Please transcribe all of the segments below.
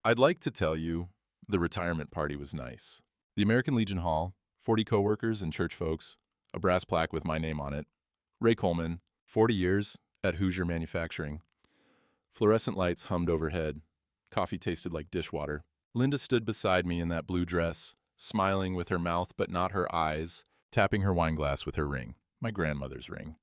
I'd like to tell you the retirement party was nice. The American Legion Hall, 40 coworkers and church folks, a brass plaque with my name on it. Ray Coleman, 40 years at Hoosier Manufacturing. Fluorescent lights hummed overhead. Coffee tasted like dishwater. Linda stood beside me in that blue dress, smiling with her mouth but not her eyes, tapping her wine glass with her ring, my grandmother's ring.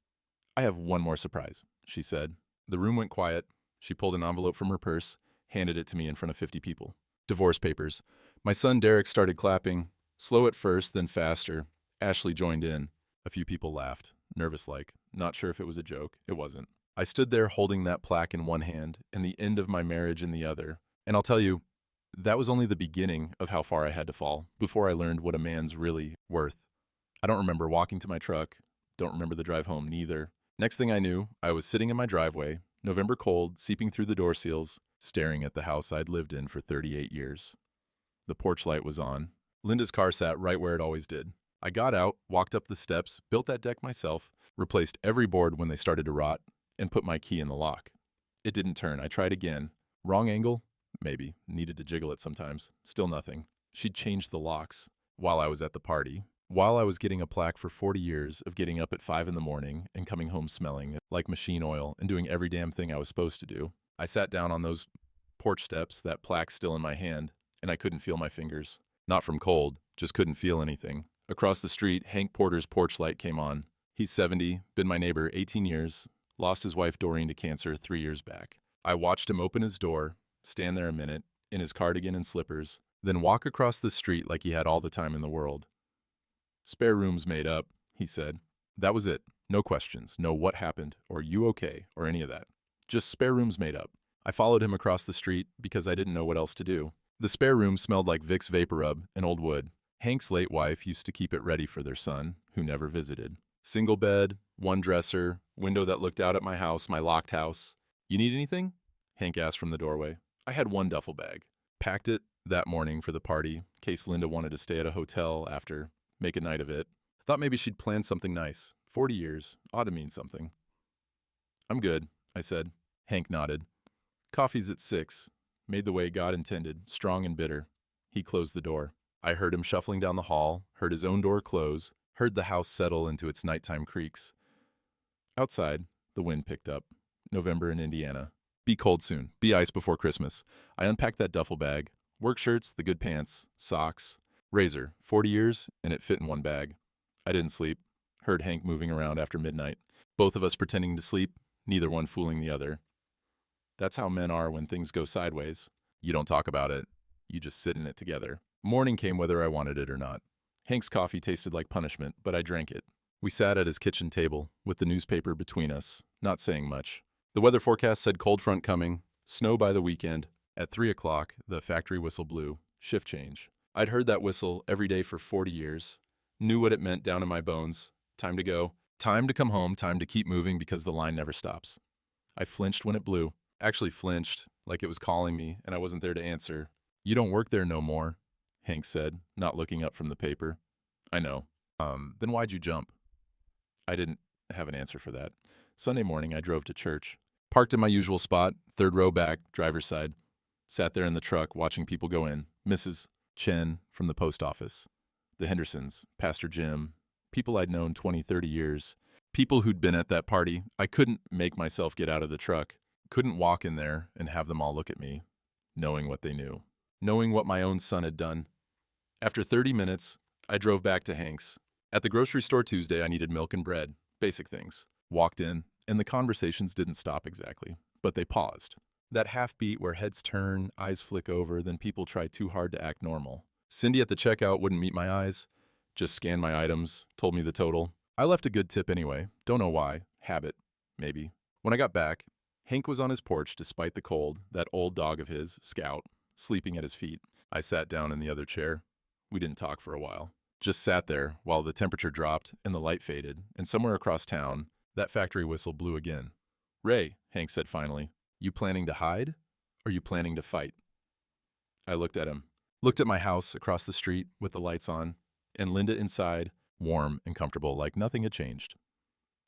"I have one more surprise," she said. The room went quiet. She pulled an envelope from her purse, handed it to me in front of 50 people. Divorce papers. My son Derek started clapping, slow at first, then faster. Ashley joined in. A few people laughed, nervous-like, not sure if it was a joke. It wasn't. I stood there holding that plaque in one hand and the end of my marriage in the other. And I'll tell you, that was only the beginning of how far I had to fall before I learned what a man's really worth. I don't remember walking to my truck. Don't remember the drive home, neither. Next thing I knew, I was sitting in my driveway, November cold, seeping through the door seals, staring at the house I'd lived in for 38 years. The porch light was on. Linda's car sat right where it always did. I got out, walked up the steps, built that deck myself, replaced every board when they started to rot, and put my key in the lock. It didn't turn. I tried again. Wrong angle? Maybe. Needed to jiggle it sometimes. Still nothing. She'd changed the locks while I was at the party. While I was getting a plaque for 40 years of getting up at 5 in the morning and coming home smelling like machine oil and doing every damn thing I was supposed to do, I sat down on those porch steps, that plaque still in my hand, and I couldn't feel my fingers. Not from cold, just couldn't feel anything. Across the street, Hank Porter's porch light came on. He's 70, been my neighbor 18 years, lost his wife Doreen to cancer 3 years back. I watched him open his door, stand there a minute, in his cardigan and slippers, then walk across the street like he had all the time in the world. "Spare room's made up," he said. That was it. No questions, no what happened, or you okay, or any of that. Just spare room's made up. I followed him across the street because I didn't know what else to do. The spare room smelled like Vicks Vapor Rub and old wood. Hank's late wife used to keep it ready for their son, who never visited. Single bed, one dresser, window that looked out at my house, my locked house. "You need anything?" Hank asked from the doorway. I had one duffel bag. Packed it that morning for the party, in case Linda wanted to stay at a hotel after, make a night of it. Thought maybe she'd plan something nice. 40 years, ought to mean something. "I'm good," I said. Hank nodded. "Coffee's at 6. Made the way God intended, strong and bitter." He closed the door. I heard him shuffling down the hall, heard his own door close, heard the house settle into its nighttime creaks. Outside, the wind picked up. November in Indiana. Be cold soon. Be ice before Christmas. I unpacked that duffel bag. Work shirts, the good pants, socks. Razor, 40 years, and it fit in one bag. I didn't sleep. Heard Hank moving around after midnight. Both of us pretending to sleep, neither one fooling the other. That's how men are when things go sideways. You don't talk about it. You just sit in it together. Morning came whether I wanted it or not. Hank's coffee tasted like punishment, but I drank it. We sat at his kitchen table, with the newspaper between us, not saying much. The weather forecast said cold front coming, snow by the weekend. At 3 o'clock, the factory whistle blew. Shift change. I'd heard that whistle every day for 40 years. Knew what it meant down in my bones. Time to go. Time to come home. Time to keep moving because the line never stops. I flinched when it blew. Actually flinched, like it was calling me, and I wasn't there to answer. "You don't work there no more," Hank said, not looking up from the paper. "I know. Then why'd you jump?" I didn't have an answer for that. Sunday morning, I drove to church. Parked in my usual spot, third row back, driver's side. Sat there in the truck, watching people go in. Mrs. Chen from the post office. The Hendersons, Pastor Jim, people I'd known 20, 30 years. People who'd been at that party. I couldn't make myself get out of the truck. Couldn't walk in there and have them all look at me, knowing what they knew. Knowing what my own son had done. After 30 minutes, I drove back to Hank's. At the grocery store Tuesday, I needed milk and bread. Basic things. Walked in, and the conversations didn't stop exactly, but they paused. That half beat where heads turn, eyes flick over, then people try too hard to act normal. Cindy at the checkout wouldn't meet my eyes, just scanned my items, told me the total. I left a good tip anyway, don't know why, habit, maybe. When I got back, Hank was on his porch despite the cold, that old dog of his, Scout, sleeping at his feet. I sat down in the other chair. We didn't talk for a while. Just sat there while the temperature dropped and the light faded, and somewhere across town, that factory whistle blew again. "Ray," Hank said finally, "you planning to hide, or you planning to fight?" I looked at him. Looked at my house across the street with the lights on, and Linda inside, warm and comfortable like nothing had changed.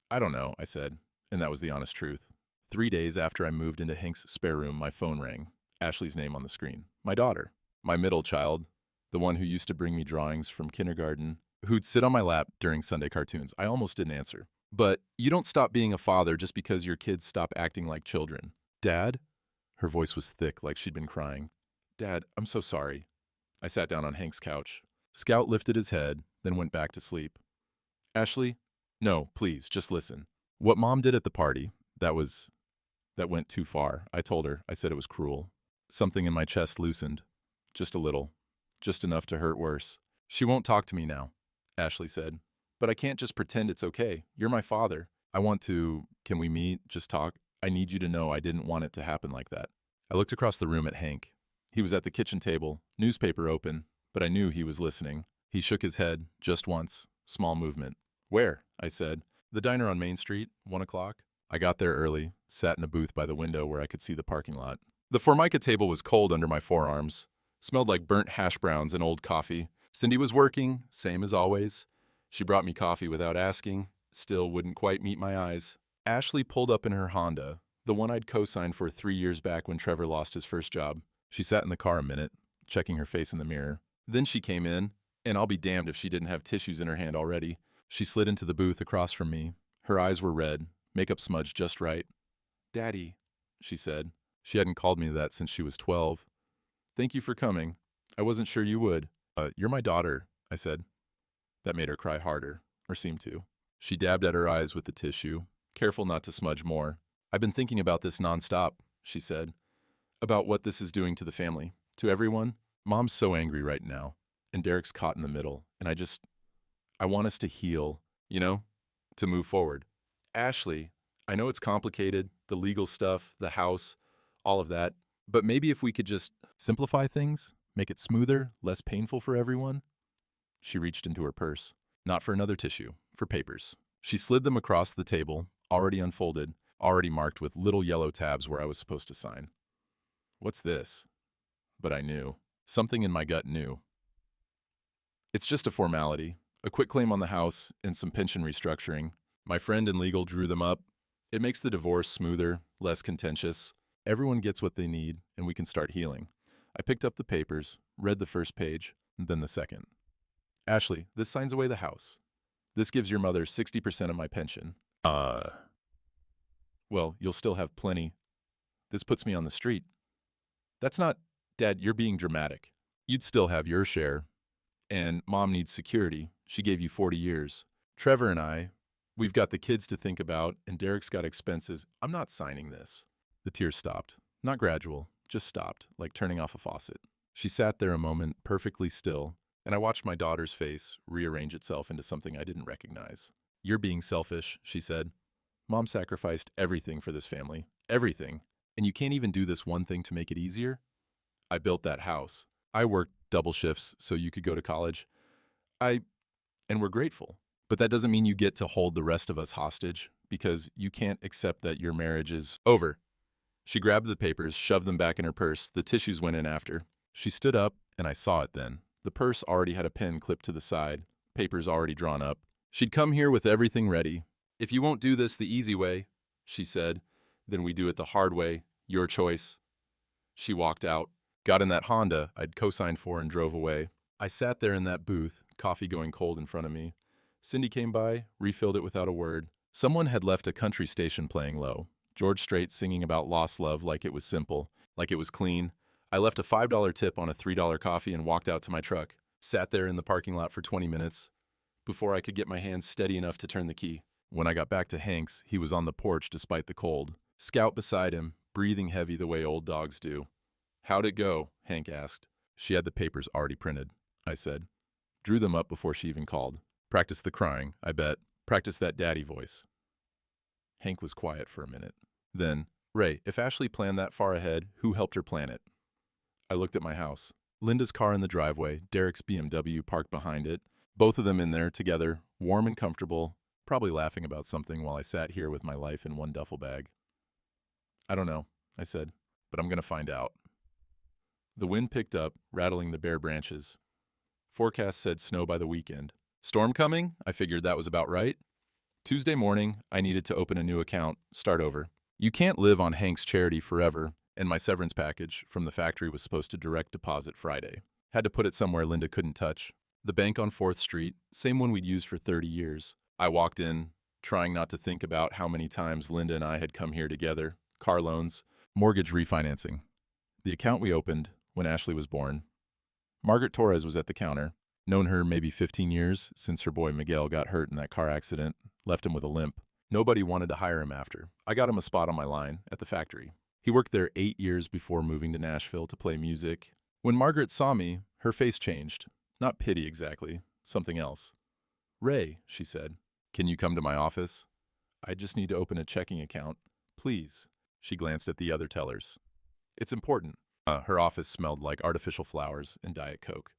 "I don't know," I said, and that was the honest truth. 3 days after I moved into Hank's spare room, my phone rang. Ashley's name on the screen. My daughter. My middle child. The one who used to bring me drawings from kindergarten, who'd sit on my lap during Sunday cartoons. I almost didn't answer. But you don't stop being a father just because your kids stop acting like children. Dad? Her voice was thick, like she'd been crying. Dad, I'm so sorry. I sat down on Hank's couch. Scout lifted his head, then went back to sleep. Ashley? No, please, just listen. What Mom did at the party, that went too far. I told her. I said it was cruel. Something in my chest loosened. Just a little. Just enough to hurt worse. She won't talk to me now, Ashley said. But I can't just pretend it's okay. You're my father. I want to... Can we meet? Just talk? I need you to know I didn't want it to happen like that. I looked across the room at Hank. He was at the kitchen table, newspaper open, but I knew he was listening. He shook his head, just once. Small movement. Where? I said. The diner on Main Street, 1 o'clock. I got there early, sat in a booth by the window where I could see the parking lot. The Formica table was cold under my forearms. Smelled like burnt hash browns and old coffee. Cindy was working, same as always. She brought me coffee without asking. Still wouldn't quite meet my eyes. Ashley pulled up in her Honda, the one I'd co-signed for 3 years back when Trevor lost his first job. She sat in the car a minute, checking her face in the mirror. Then she came in, and I'll be damned if she didn't have tissues in her hand already. She slid into the booth across from me. Her eyes were red, makeup smudged just right. Daddy, she said. She hadn't called me that since she was 12. Thank you for coming. I wasn't sure you would. You're my daughter, I said. That made her cry harder, or seemed to. She dabbed at her eyes with the tissue, careful not to smudge more. I've been thinking about this nonstop, she said. About what this is doing to the family, to everyone. Mom's so angry right now, and Derek's caught in the middle, and I want us to heal, to move forward. Ashley, I know it's complicated, the legal stuff, the house, all of that, but maybe if we could just simplify things, make it smoother, less painful for everyone. She reached into her purse, not for another tissue, for papers. She slid them across the table, already unfolded, already marked with little yellow tabs where I was supposed to sign. What's this? But I knew. Something in my gut knew. It's just a formality, a quick claim on the house and some pension restructuring. My friend in legal drew them up. It makes the divorce smoother, less contentious. Everyone gets what they need, and we can start healing. I picked up the papers, read the first page, and then the second. Ashley, this signs away the house. This gives your mother 60% of my pension. Well, you'll still have plenty. This puts me on the street. That's not... Dad, you're being dramatic. You'd still have your share. And Mom needs security. She gave you 40 years. Trevor and I, we've got the kids to think about, and Derek's got expenses. I'm not signing this. The tears stopped. Not gradual, just stopped, like turning off a faucet. She sat there a moment, perfectly still, and I watched my daughter's face rearrange itself into something I didn't recognize. You're being selfish, she said. Mom sacrificed everything for this family. Everything. And you can't even do this one thing to make it easier? I built that house. I worked double shifts so you could go to college. And we're grateful. But that doesn't mean you get to hold the rest of us hostage, because you can't accept that your marriage is over. She grabbed the papers, shoved them back in her purse. The tissues went in after. She stood up, and I saw it then. The purse already had a pen clipped to the side, papers already drawn up. She'd come here with everything ready. If you won't do this the easy way, she said, then we do it the hard way, your choice. She walked out, got in that Honda I'd co-signed for, and drove away. I sat there in that booth, coffee going cold in front of me. Cindy came by, refilled it without a word. Someone had left a country station playing low. George Strait singing about lost love like it was simple, like it was clean. I left a $5 tip on a $3 coffee and walked out to my truck. Sat there in the parking lot for 20 minutes before I could get my hands steady enough to turn the key. When I got back to Hank's, he was on the porch despite the cold. Scout beside him, breathing heavy the way old dogs do. How'd it go? Hank asked. She had the papers already printed, I said. Drew them up before she even called. Practice the crying, I bet. Practice that daddy voice. Hank was quiet for a minute. Then, Ray, if Ashley planned that far ahead, who helped her plan it? I looked at my house. Linda's car in the driveway, Derek's BMW parked behind it, both of them in there together, warm and comfortable, probably laughing about something while I sat here with my life in one duffel bag. I don't know, I said, but I'm going to find out. The wind picked up, rattling the bare branches. Forecast said snow by the weekend. Storm coming? I figured that was about right. Tuesday morning, I needed to open a new account, start over. You can't live on Hank's charity forever, and my severance package from the factory was supposed to direct deposit Friday. Had to put it somewhere Linda couldn't touch. The bank on 4th Street, same one we'd used for 30 years. I walked in, trying not to think about how many times Linda and I had come here together. Car loans, mortgage refinancing. The account we opened when Ashley was born. Margaret Torres was at the counter. Known her maybe 15 years since her boy Miguel got hurt in that car accident, left him with a limp. Nobody wanted to hire him after. I got him a spot on my line at the factory. He worked there 8 years before moving to Nashville to play music. When Margaret saw me, her face changed. Not pity exactly, something else. "Ray," she said, "can you come to my office? I just need to open a checking account. Please." She glanced at the other tellers. "It's important." Her office smelled like artificial flowers and Diet Coke.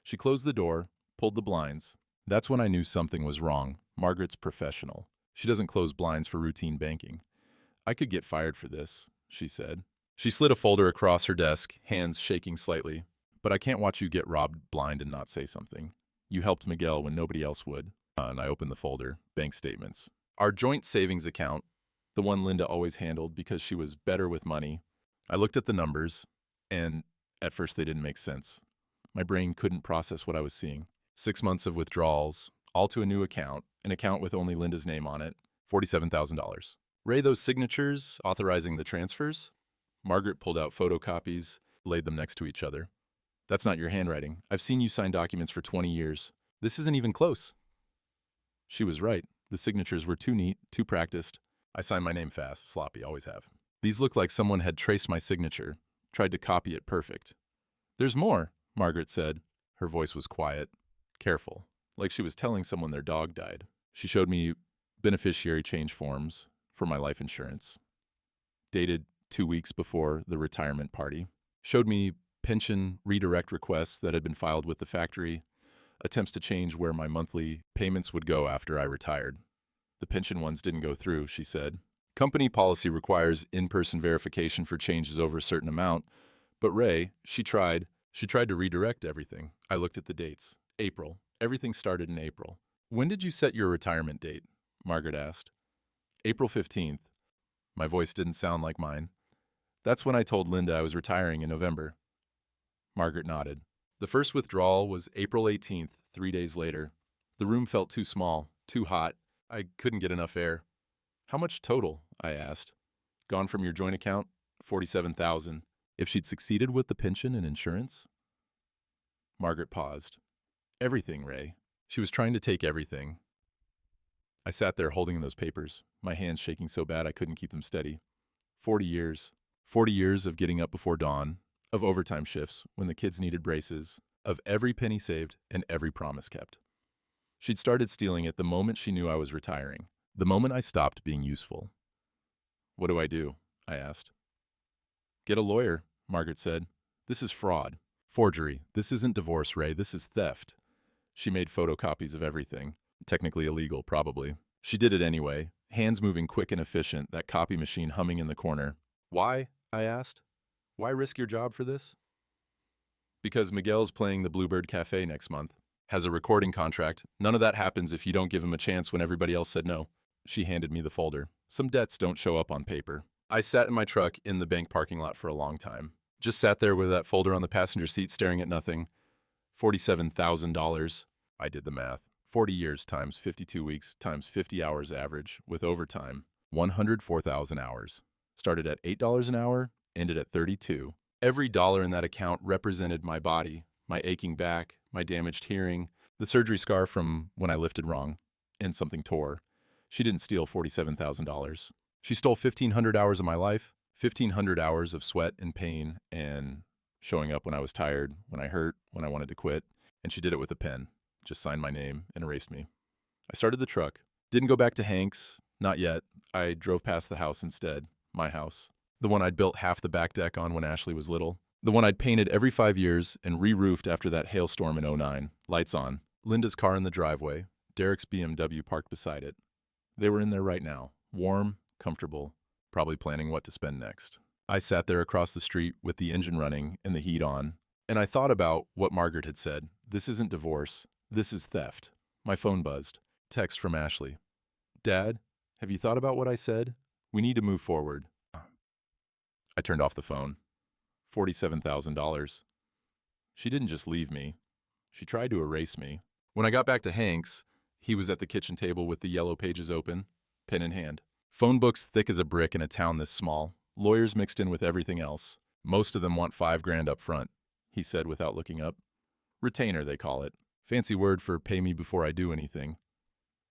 She closed the door, pulled the blinds. That's when I knew something was wrong. Margaret's professional. She doesn't close blinds for routine banking. "I could get fired for this," she said. She slid a folder across her desk, hands shaking slightly. "But I can't watch you get robbed blind and not say something. You helped Miguel when nobody else would." And I opened the folder, bank statements. Our joint savings account, the one Linda always handled because she was better with money. I looked at the numbers, and at first they didn't make sense. My brain couldn't process what I was seeing. 6 months of withdrawals, all to a new account, an account with only Linda's name on it, $47,000. "Ray, those signatures authorizing the transfers?" Margaret pulled out photocopies, laid them next to each other. "That's not your handwriting. I've seen you sign documents for 20 years. This isn't even close." She was right. The signatures were too neat, too practiced. I signed my name fast, sloppy, always have. These looked like someone had traced my signature, tried to copy it perfect. "There's more," Margaret said. Her voice was quiet, careful, like she was telling someone their dog died. She showed me beneficiary change forms for my life insurance, dated 2 weeks before the retirement party. Showed me pension redirect requests that had been filed with the factory, attempts to change where my monthly payments would go after I retired. The pension ones didn't go through, she said. Company policy requires in-person verification for changes over a certain amount, but Ray, she tried to redirect everything. I looked at the dates. April. Everything started in April. "When did you set your retirement date?" Margaret asked. "April 15th. My voice didn't sound like mine. "That's when I told Linda I was retiring in November." Margaret nodded. The first withdrawal was April 18th, 3 days later. The room felt too small, too hot. I couldn't get enough air. "How much total?" I asked. "Gone from your joint account? $47,000. If she'd succeeded with the pension and insurance? Margaret paused. "Everything, Ray." She was trying to take everything. I sat there holding those papers, my hands shaking so bad I couldn't keep them steady. 40 years. 40 years of getting up before dawn, of overtime shifts when the kids needed braces, of every penny saved and every promise kept. She'd started stealing it the moment she knew I was retiring, the moment I stopped being useful. "What do I do?" I asked. "Get a lawyer," Margaret said. "This is fraud. Forgery. This isn't divorce, Ray. This is theft." She made photocopies of everything. Technically illegal, probably. She did it anyway, hands moving quick and efficient, that copy machine humming in the corner. "Why?" I asked. "Why risk your job for this?" "Because Miguel's playing the Bluebird Cafe next month. Has a recording contract. None of that happens if you don't give him a chance when everybody else said no." She handed me the folder. Some debts don't show up on paper. I sat in my truck in the bank parking lot for a long time. Just sat there with that folder on the passenger seat staring at nothing. $47,000. I did the math. 40 years times 52 weeks times 50 hours average with overtime. 104,000 hours. Started at $8 an hour, ended at 32. Every dollar in that account represented my body, my aching back, my damaged hearing, the surgery scar from when I lifted wrong, and something tore. She didn't steal $47,000. She stole 1,500 hours of my life, 1,500 hours of sweat and pain, and showing up when I was tired, when I hurt, when I wanted to quit. And she did it with a pen, just signed my name and erased me. I started the truck. Didn't go back to Hank's, not yet. I drove past the house instead, my house. The one I'd built half the back deck on when Ashley was little. The one I'd painted every 5 years and re-roofed after that hailstorm in '09. Lights on. Linda's car in the driveway. Derek's BMW parked beside it. They were in there right now. Warm, comfortable, probably planning what to spend next. I sat there across the street with the engine running and the heat on, and I thought about what Margaret had said. This isn't divorce. This is theft. My phone buzzed. Text from Ashley. "Dad, have you thought about what I said? We need to move forward." I turned off the phone. $47,000. She didn't just leave me. She tried to erase me. When I got back to Hank's, he was at the kitchen table with the yellow pages open, pen in hand. Phone books thick as a brick in a town this small, lawyers mixed in with everything else. Most of them want $5,000 up front, he said without looking up. Retainer, they call it. Fancy word for pay me before I do anything.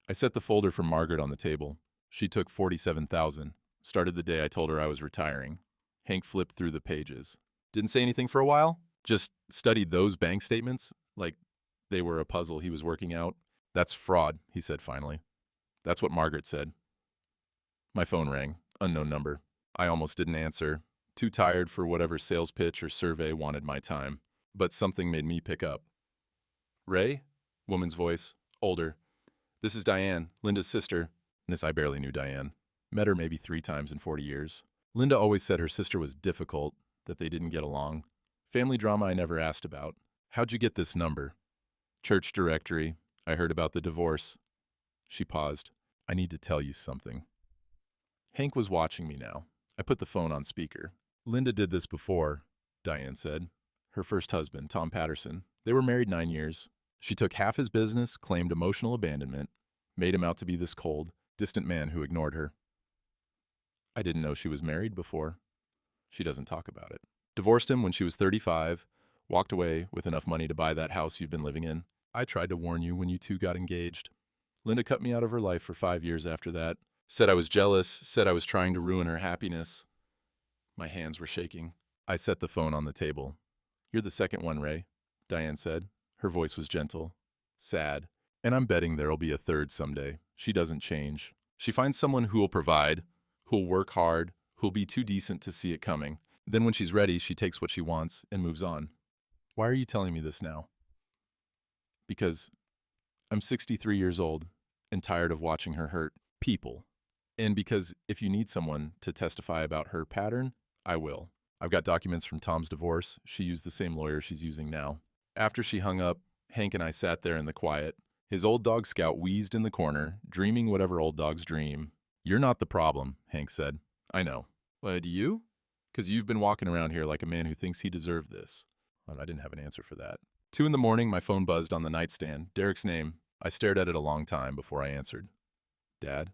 I set the folder from Margaret on the table. She took $47,000. Started the day I told her I was retiring. Hank flipped through the pages. Didn't say anything for a while? Just studied those bank statements like they were a puzzle he was working out. That's fraud, he said finally. That's what Margaret said. My phone rang. Unknown number. I almost didn't answer. Too tired for whatever sales pitch or survey wanted my time. But something made me pick up. Ray? Woman's voice. Older. This is Diane, Linda's sister. I barely knew Diane. Met her maybe 3 times in 40 years. Linda always said her sister was difficult, that they didn't get along. Family drama I never asked about. How'd you get this number? Church directory. I heard about the divorce. She paused. I need to tell you something. Hank was watching me now. I put the phone on speaker. Linda did this before, Diane said. Her first husband, Tom Patterson. They were married 9 years. She took half his business, claimed emotional abandonment, made him out to be this cold, distant man who ignored her. I didn't know she was married before. She doesn't talk about it. Divorced him when she was 35, walked away with enough money to buy that house you've been living in. I tried to warn you when you two got engaged. Linda cut me out of her life for 5 years after that. Said I was jealous, said I was trying to ruin her happiness. My hands were shaking. I set the phone on the table. You're the second one, Ray, Diane said. Her voice was gentle, sad, and I'm betting there'll be a third someday. She doesn't change. She finds someone who'll provide, who'll work hard, who'll be too decent to see it coming. Then when she's ready, she takes what she wants and moves on. Why are you telling me this now? Because I'm 63 years old and tired of watching her hurt people. And because if you need someone to testify about her pattern, I will. I've got documents from Tom's divorce. She used the same lawyer she's using now. After she hung up, Hank and I sat there in the quiet. His old dog Scout wheezed in the corner, dreaming whatever old dogs dream. You're not the problem, Hank said. I know. Do you? Because you've been walking around here like a man who thinks he deserved this. Well, I didn't have an answer for that. 2 in the morning, my phone buzzed on the nightstand. Derek's name. I stared at it a long time before I answered. Dad?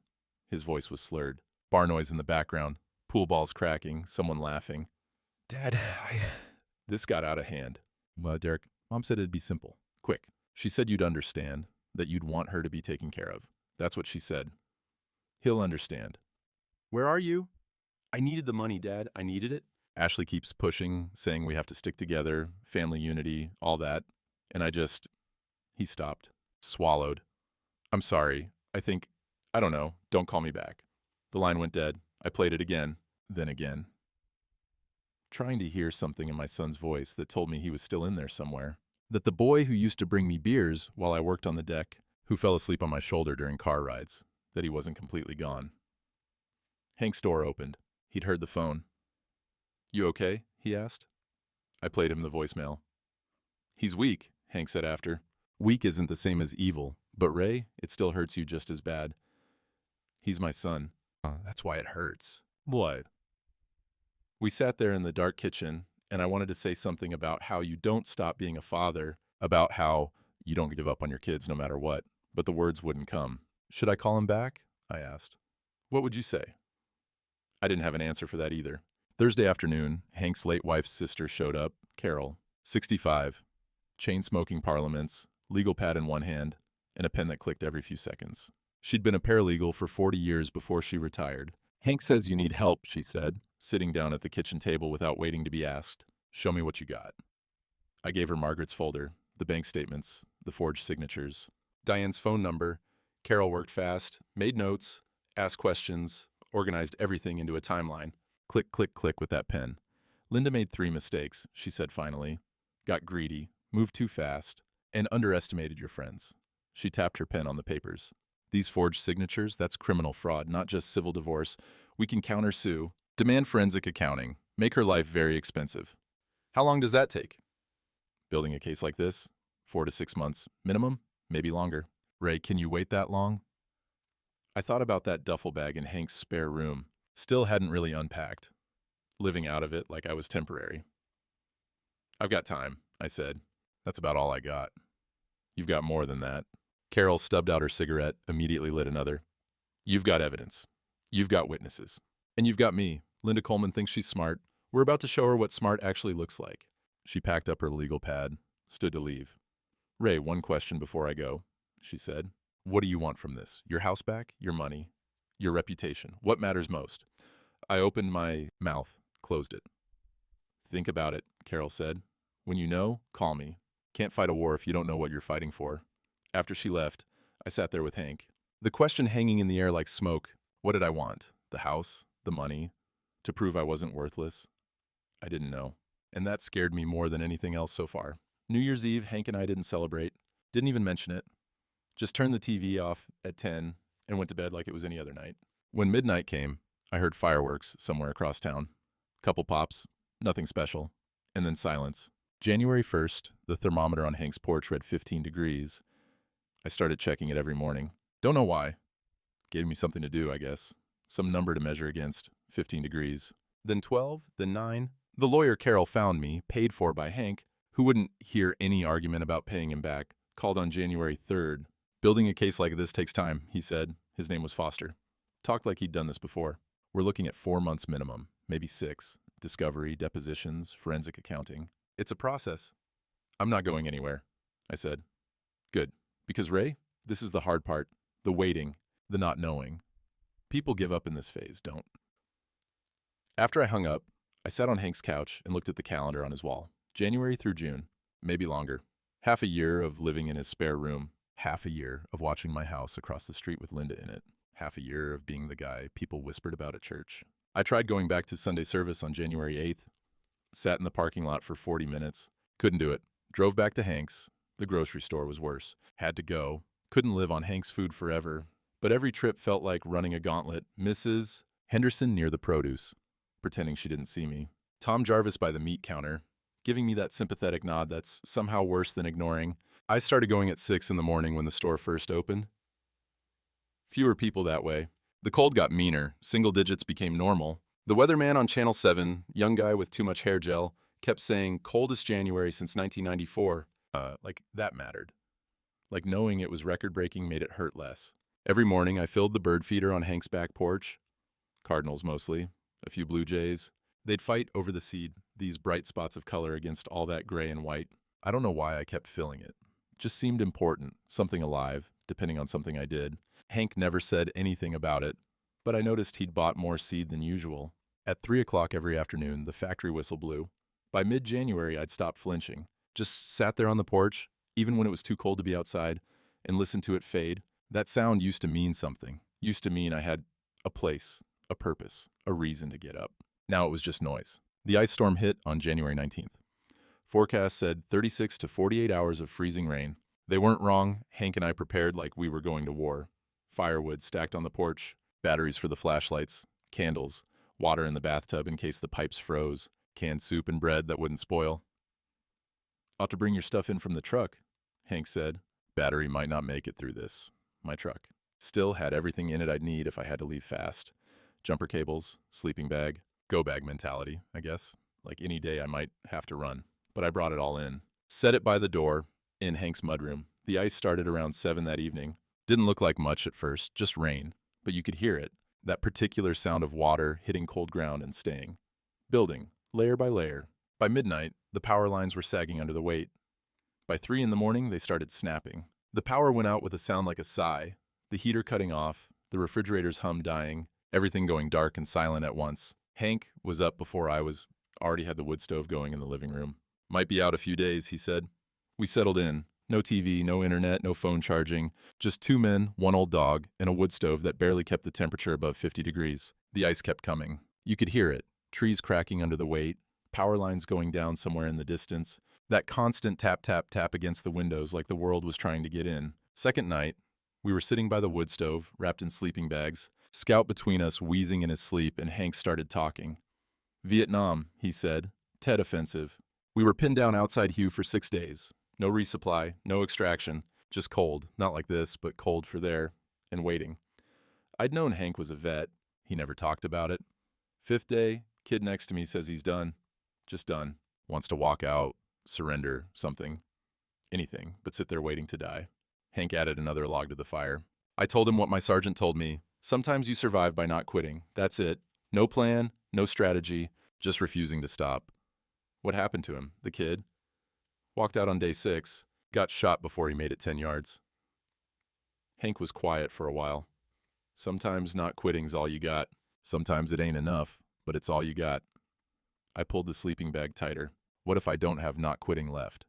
His voice was slurred. Bar noise in the background. Pool balls cracking. Someone laughing. Dad, This got out of hand. Well, Derek, Mom said it'd be simple. Quick. She said you'd understand, that you'd want her to be taken care of. That's what she said. He'll understand. Where are you? I needed the money, Dad. I needed it. Ashley keeps pushing, saying we have to stick together, family unity, all that. And he stopped, swallowed. I'm sorry. I don't know. Don't call me back. The line went dead. I played it again, then again. Trying to hear something in my son's voice that told me he was still in there somewhere. That the boy who used to bring me beers while I worked on the deck, who fell asleep on my shoulder during car rides, that he wasn't completely gone. Hank's door opened. He'd heard the phone. You okay? He asked. I played him the voicemail. He's weak, Hank said after. Weak isn't the same as evil, but Ray, it still hurts you just as bad. He's my son. That's why it hurts. What? We sat there in the dark kitchen, and I wanted to say something about how you don't stop being a father, about how you don't give up on your kids no matter what, but the words wouldn't come. Should I call him back? I asked. What would you say? I didn't have an answer for that either. Thursday afternoon, Hank's late wife's sister showed up, Carol, 65, chain-smoking parliaments, legal pad in one hand, and a pen that clicked every few seconds. She'd been a paralegal for 40 years before she retired. Hank says you need help, she said, sitting down at the kitchen table without waiting to be asked. Show me what you got. I gave her Margaret's folder, the bank statements, the forged signatures, Diane's phone number. Carol worked fast, made notes, asked questions, organized everything into a timeline. Click, click, click with that pen. Linda made 3 mistakes, she said finally. Got greedy, moved too fast, and underestimated your friends. She tapped her pen on the papers. These forged signatures, that's criminal fraud, not just civil divorce. We can countersue, demand forensic accounting, make her life very expensive. How long does that take? Building a case like this? 4 to 6 months, minimum, maybe longer. Ray, can you wait that long? I thought about that duffel bag in Hank's spare room. Still hadn't really unpacked. living out of it like I was temporary. I've got time, I said. That's about all I got. You've got more than that. Carol stubbed out her cigarette, immediately lit another. You've got evidence. You've got witnesses. And you've got me. Linda Coleman thinks she's smart. We're about to show her what smart actually looks like. She packed up her legal pad, stood to leave. Ray, one question before I go, she said. What do you want from this? Your house back? Your money? Your reputation? What matters most? I opened my mouth, closed it. Think about it, Carol said. When you know, call me. Can't fight a war if you don't know what you're fighting for. After she left, I sat there with Hank. The question hanging in the air like smoke. What did I want? The house? The money? To prove I wasn't worthless? I didn't know. And that scared me more than anything else so far. New Year's Eve, Hank and I didn't celebrate. Didn't even mention it. Just turned the TV off at 10 and went to bed like it was any other night. When midnight came, I heard fireworks somewhere across town. Couple pops, nothing special. And then silence. January 1st, the thermometer on Hank's porch read 15 degrees. I started checking it every morning. Don't know why. Gave me something to do, I guess. Some number to measure against. 15 degrees. Then 12, then 9. The lawyer Carol found me, paid for by Hank, who wouldn't hear any argument about paying him back, called on January 3rd. Building a case like this takes time, he said. His name was Foster. Talked like he'd done this before. We're looking at 4 months minimum, maybe 6. Discovery, depositions, forensic accounting. It's a process. I'm not going anywhere, I said. Good. Because, Ray, this is the hard part. The waiting, the not knowing. People give up in this phase, don't. After I hung up, I sat on Hank's couch and looked at the calendar on his wall. January through June, maybe longer. Half a year of living in his spare room. Half a year of watching my house across the street with Linda in it. Half a year of being the guy people whispered about at church. I tried going back to Sunday service on January 8th. Sat in the parking lot for 40 minutes. Couldn't do it. Drove back to Hank's. The grocery store was worse. Had to go. Couldn't live on Hank's food forever. But every trip felt like running a gauntlet. Mrs. Henderson near the produce, pretending she didn't see me. Tom Jarvis by the meat counter, giving me that sympathetic nod that's somehow worse than ignoring. I started going at 6 in the morning when the store first opened. Fewer people that way. The cold got meaner. Single digits became normal. The weatherman on Channel 7, young guy with too much hair gel, kept saying, coldest January since 1994. Like that mattered. Like knowing it was record-breaking made it hurt less. Every morning I filled the bird feeder on Hank's back porch. Cardinals mostly. A few blue jays. They'd fight over the seed, these bright spots of color against all that gray and white. I don't know why I kept filling it. Just seemed important, something alive, depending on something I did. Hank never said anything about it, but I noticed he'd bought more seed than usual. At 3 o'clock every afternoon, the factory whistle blew. By mid-January, I'd stopped flinching. Just sat there on the porch, even when it was too cold to be outside, and listened to it fade. That sound used to mean something. Used to mean I had a place, a purpose, a reason to get up. Now it was just noise. The ice storm hit on January 19th. Forecast said 36 to 48 hours of freezing rain. They weren't wrong. Hank and I prepared like we were going to war. Firewood stacked on the porch, batteries for the flashlights, candles, water in the bathtub in case the pipes froze, canned soup and bread that wouldn't spoil. Ought to bring your stuff in from the truck, Hank said. Battery might not make it through this. My truck. Still had everything in it I'd need if I had to leave fast. Jumper cables, sleeping bag, go bag mentality, I guess. Like any day I might have to run. But I brought it all in. Set it by the door in Hank's mudroom. The ice started around 7 that evening. Didn't look like much at first, just rain. But you could hear it. That particular sound of water hitting cold ground and staying. Building, layer by layer. By midnight, the power lines were sagging under the weight. By 3 in the morning, they started snapping. The power went out with a sound like a sigh. The heater cutting off, the refrigerator's hum dying, everything going dark and silent at once. Hank was up before I was. Already had the wood stove going in the living room. Might be out a few days, he said. We settled in. No TV, no internet, no phone charging. Just 2 men, 1 old dog, and a wood stove that barely kept the temperature above 50 degrees. The ice kept coming. You could hear it. Trees cracking under the weight. Power lines going down somewhere in the distance. That constant tap, tap, tap against the windows like the world was trying to get in. Second night, we were sitting by the wood stove, wrapped in sleeping bags. Scout between us wheezing in his sleep, and Hank started talking. Vietnam, he said. Tet offensive. We were pinned down outside Hue for 6 days. No resupply, no extraction. Just cold. Not like this, but cold for there. And waiting. I'd known Hank was a vet. He never talked about it. 5th day, Kid next to me says he's done. Just done. Wants to walk out, surrender, something. Anything, but sit there waiting to die. Hank added another log to the fire. I told him what my sergeant told me. Sometimes you survive by not quitting. That's it. No plan, no strategy, just refusing to stop. What happened to him? The kid? Walked out on day 6. Got shot before he made it 10 yards. Hank was quiet for a while. Sometimes not quitting's all you got. Sometimes it ain't enough, but it's all you got. I pulled the sleeping bag tighter. What if I don't have not quitting left?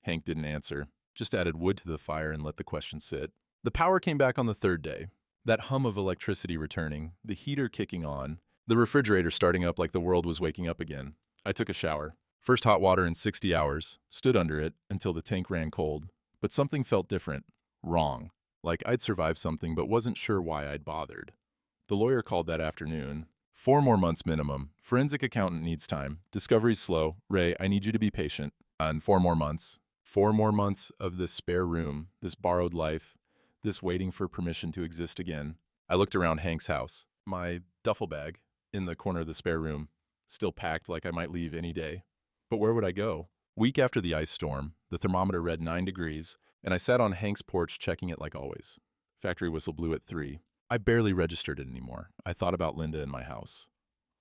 Hank didn't answer, just added wood to the fire and let the question sit. The power came back on the 3rd day. That hum of electricity returning, the heater kicking on, the refrigerator starting up like the world was waking up again. I took a shower. First hot water in 60 hours, stood under it until the tank ran cold. But something felt different. Wrong. Like I'd survived something but wasn't sure why I'd bothered. The lawyer called that afternoon. 4 more months minimum. Forensic accountant needs time. Discovery's slow. Ray, I need you to be patient. And 4 more months. 4 more months of this spare room, this borrowed life, this waiting for permission to exist again. I looked around Hank's house. My duffel bag, in the corner of the spare room, still packed like I might leave any day. But where would I go? Week after the ice storm, the thermometer read 9 degrees, and I sat on Hank's porch checking it like always. Factory whistle blew at 3. I barely registered it anymore. I thought about Linda in my house.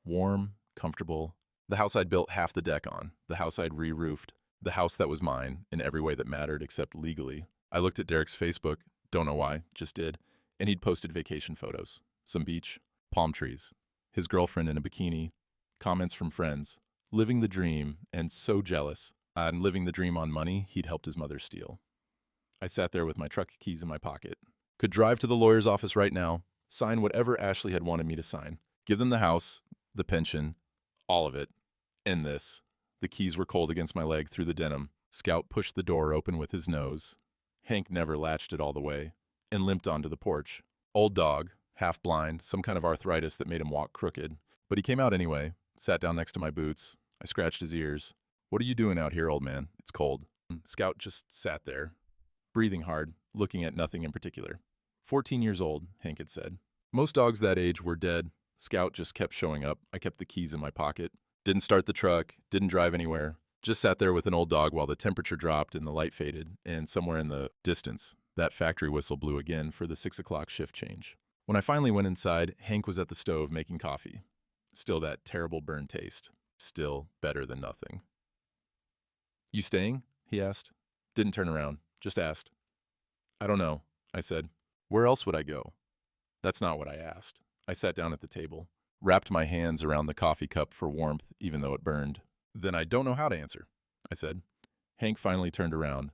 Warm, comfortable. The house I'd built half the deck on. The house I'd re-roofed. The house that was mine, in every way that mattered except legally. I looked at Derek's Facebook, don't know why, just did, and he'd posted vacation photos. Some beach, palm trees, his girlfriend in a bikini, comments from friends, living the dream, and so jealous. And living the dream on money he'd helped his mother steal. I sat there with my truck keys in my pocket. Could drive to the lawyer's office right now, sign whatever Ashley had wanted me to sign. Give them the house, the pension, all of it. End this. The keys were cold against my leg through the denim. Scout pushed the door open with his nose. Hank never latched it all the way, and limped onto the porch. Old dog, half blind, some kind of arthritis that made him walk crooked. But he came out anyway, sat down next to my boots. I scratched his ears. What are you doing out here, old man? It's cold. Scout just sat there, breathing hard, looking at nothing in particular. 14 years old, Hank had said. Most dogs that age were dead. Scout just kept showing up. I kept the keys in my pocket. Didn't start the truck, didn't drive anywhere. Just sat there with an old dog while the temperature dropped and the light faded, and somewhere in the distance, that factory whistle blew again for the 6 o'clock shift change. When I finally went inside, Hank was at the stove making coffee. Still that terrible burn taste. Still better than nothing. You staying? He asked. Didn't turn around, just asked. I don't know, I said. Where else would I go? That's not what I asked. I sat down at the table, wrapped my hands around the coffee cup for warmth, even though it burned. Then I don't know how to answer, I said. Hank finally turned around,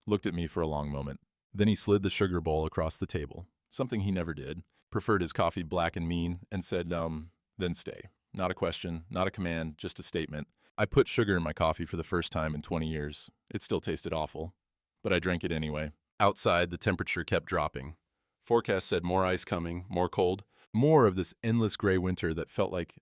looked at me for a long moment. Then he slid the sugar bowl across the table, something he never did, preferred his coffee black and mean, and said, then stay. Not a question, not a command, just a statement. I put sugar in my coffee for the first time in 20 years. It still tasted awful, but I drank it anyway. Outside, the temperature kept dropping. Forecast said more ice coming, more cold, more of this endless gray winter that felt like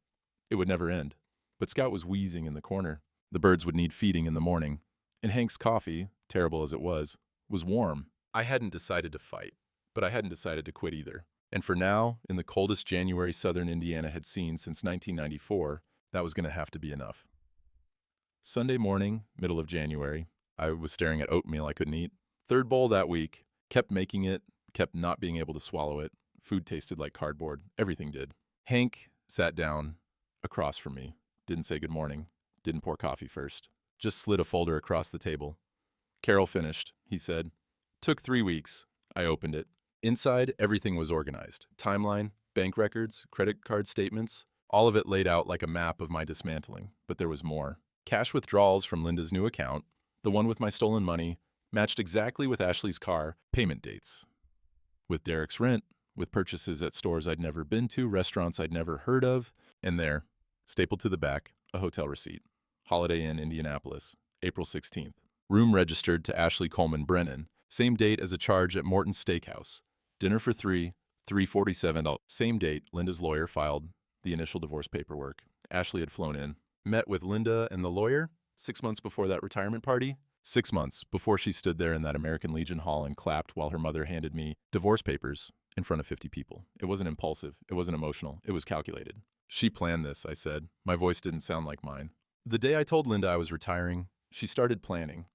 it would never end. But Scout was wheezing in the corner. The birds would need feeding in the morning. And Hank's coffee, terrible as it was warm. I hadn't decided to fight, but I hadn't decided to quit either. And for now, in the coldest January southern Indiana had seen since 1994, that was going to have to be enough. Sunday morning, middle of January, I was staring at oatmeal I couldn't eat. 3rd bowl that week, kept making it, kept not being able to swallow it. Food tasted like cardboard. Everything did. Hank sat down across from me. Didn't say good morning. Didn't pour coffee first. Just slid a folder across the table. Carol finished, he said. Took 3 weeks. I opened it. Inside, everything was organized. Timeline, bank records, credit card statements, all of it laid out like a map of my dismantling. But there was more. Cash withdrawals from Linda's new account, the one with my stolen money, matched exactly with Ashley's car, payment dates. With Derek's rent, with purchases at stores I'd never been to, restaurants I'd never heard of, and there, stapled to the back, a hotel receipt. Holiday Inn, Indianapolis, April 16th. Room registered to Ashley Coleman Brennan. Same date as a charge at Morton's Steakhouse. Dinner for 3, $347. Same date, Linda's lawyer filed the initial divorce paperwork. Ashley had flown in. Met with Linda and the lawyer 6 months before that retirement party. 6 months before she stood there in that American Legion hall and clapped while her mother handed me divorce papers in front of 50 people. It wasn't impulsive. It wasn't emotional. It was calculated. She planned this, I said. My voice didn't sound like mine. The day I told Linda I was retiring, she started planning.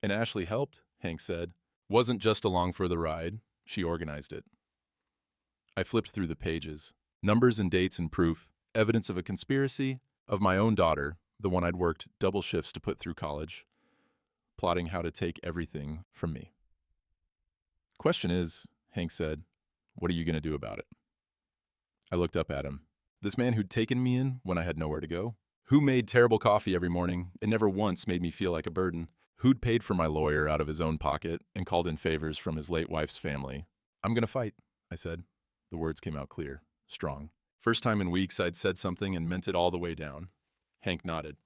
And Ashley helped, Hank said. Wasn't just along for the ride, she organized it. I flipped through the pages. Numbers and dates and proof, evidence of a conspiracy, of my own daughter, the one I'd worked double shifts to put through college, plotting how to take everything from me. Question is, Hank said, what are you going to do about it? I looked up at him. This man who'd taken me in when I had nowhere to go, who made terrible coffee every morning and never once made me feel like a burden, who'd paid for my lawyer out of his own pocket and called in favors from his late wife's family. I'm going to fight, I said. The words came out clear, strong. First time in weeks I'd said something and meant it all the way down. Hank nodded.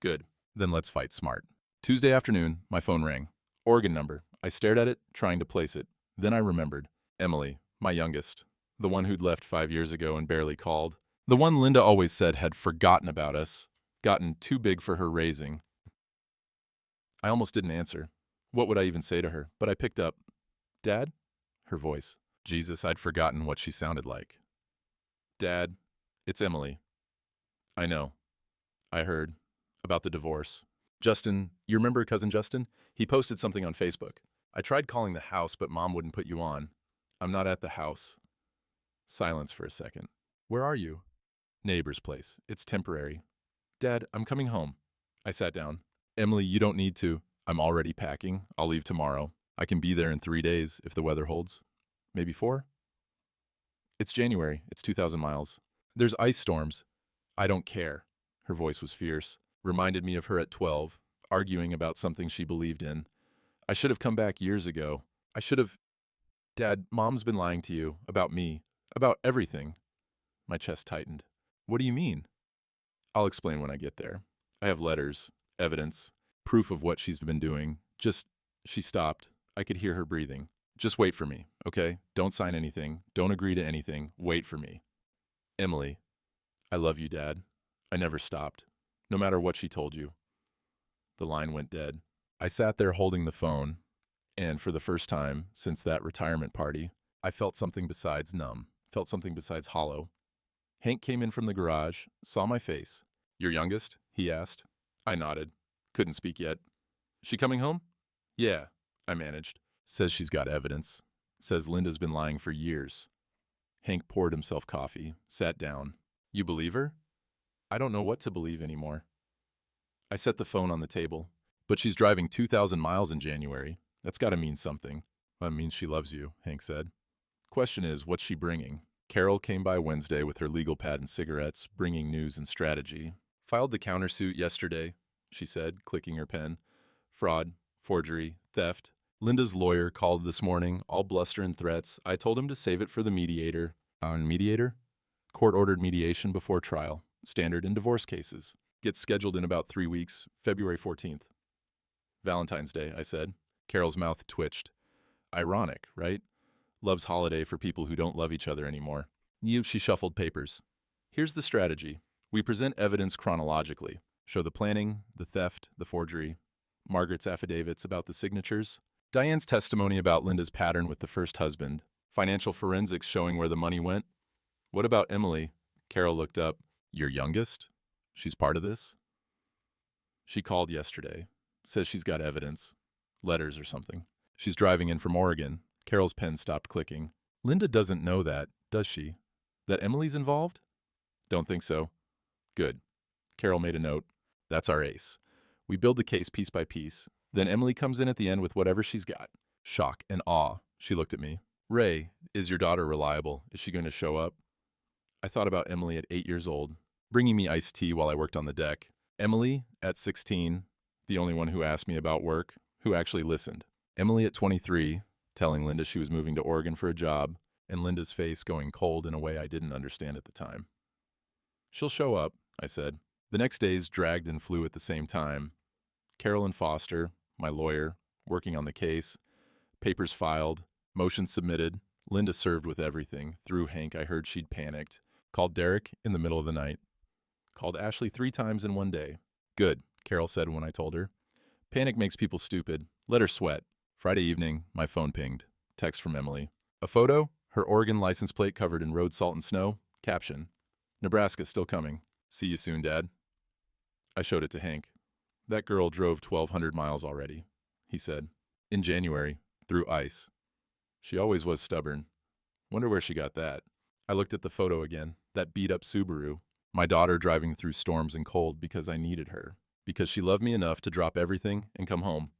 Good. Then let's fight smart. Tuesday afternoon, my phone rang. Oregon number. I stared at it, trying to place it. Then I remembered. Emily, my youngest. The one who'd left 5 years ago and barely called. The one Linda always said had forgotten about us, gotten too big for her raising. I almost didn't answer. What would I even say to her? But I picked up. Dad? Her voice. Jesus, I'd forgotten what she sounded like. Dad, it's Emily. I know. I heard. About the divorce. Justin, you remember cousin Justin? He posted something on Facebook. I tried calling the house, but Mom wouldn't put you on. I'm not at the house. Silence for a second. Where are you? Neighbor's place. It's temporary. Dad, I'm coming home. I sat down. Emily, you don't need to. I'm already packing. I'll leave tomorrow. I can be there in 3 days if the weather holds. Maybe 4? It's January. It's 2,000 miles. There's ice storms. I don't care. Her voice was fierce. Reminded me of her at 12, arguing about something she believed in. I should have come back years ago. I should have... Dad, Mom's been lying to you. About me. About everything. My chest tightened. What do you mean? I'll explain when I get there. I have letters, evidence, proof of what she's been doing. She stopped. I could hear her breathing. Just wait for me, okay? Don't sign anything. Don't agree to anything. Wait for me. Emily, I love you, Dad. I never stopped. No matter what she told you. The line went dead. I sat there holding the phone, and for the first time since that retirement party, I felt something besides numb, felt something besides hollow. Hank came in from the garage, saw my face. Your youngest? He asked. I nodded. Couldn't speak yet. She coming home? Yeah, I managed. Says she's got evidence. Says Linda's been lying for years. Hank poured himself coffee, sat down. You believe her? I don't know what to believe anymore. I set the phone on the table. But she's driving 2,000 miles in January. That's got to mean something. That means she loves you, Hank said. Question is, what's she bringing? Carol came by Wednesday with her legal pad and cigarettes, bringing news and strategy. Filed the countersuit yesterday, she said, clicking her pen. Fraud, forgery, theft. Linda's lawyer called this morning, all bluster and threats. I told him to save it for the mediator. Mediator? Court-ordered mediation before trial. Standard in divorce cases. Gets scheduled in about 3 weeks, February 14th. Valentine's Day, I said. Carol's mouth twitched. Ironic, right? Love's holiday for people who don't love each other anymore. She shuffled papers. Here's the strategy. We present evidence chronologically. Show the planning, the theft, the forgery. Margaret's affidavits about the signatures. Diane's testimony about Linda's pattern with the first husband. Financial forensics showing where the money went. What about Emily? Carol looked up. Your youngest? She's part of this? She called yesterday. Says she's got evidence. Letters or something. She's driving in from Oregon. Carol's pen stopped clicking. Linda doesn't know that, does she? That Emily's involved? Don't think so. Good. Carol made a note. That's our ace. We build the case piece by piece. Then Emily comes in at the end with whatever she's got. Shock and awe. She looked at me. Ray, is your daughter reliable? Is she going to show up? I thought about Emily at 8 years old, bringing me iced tea while I worked on the deck. Emily, at 16, the only one who asked me about work, who actually listened. Emily at 23, telling Linda she was moving to Oregon for a job, and Linda's face going cold in a way I didn't understand at the time. She'll show up, I said. The next days dragged and flew at the same time. Carolyn Foster, my lawyer, working on the case, papers filed, motions submitted. Linda served with everything. Through Hank, I heard she'd panicked. Called Derek in the middle of the night. Called Ashley 3 times in one day. Good, Carol said when I told her. Panic makes people stupid. Let her sweat. Friday evening, my phone pinged. Text from Emily. A photo? Her Oregon license plate covered in road salt and snow. Caption. Nebraska's still coming. See you soon, Dad. I showed it to Hank. That girl drove 1,200 miles already, he said. In January, through ice. She always was stubborn. Wonder where she got that. I looked at the photo again, that beat-up Subaru. My daughter driving through storms and cold because I needed her. Because she loved me enough to drop everything and come home.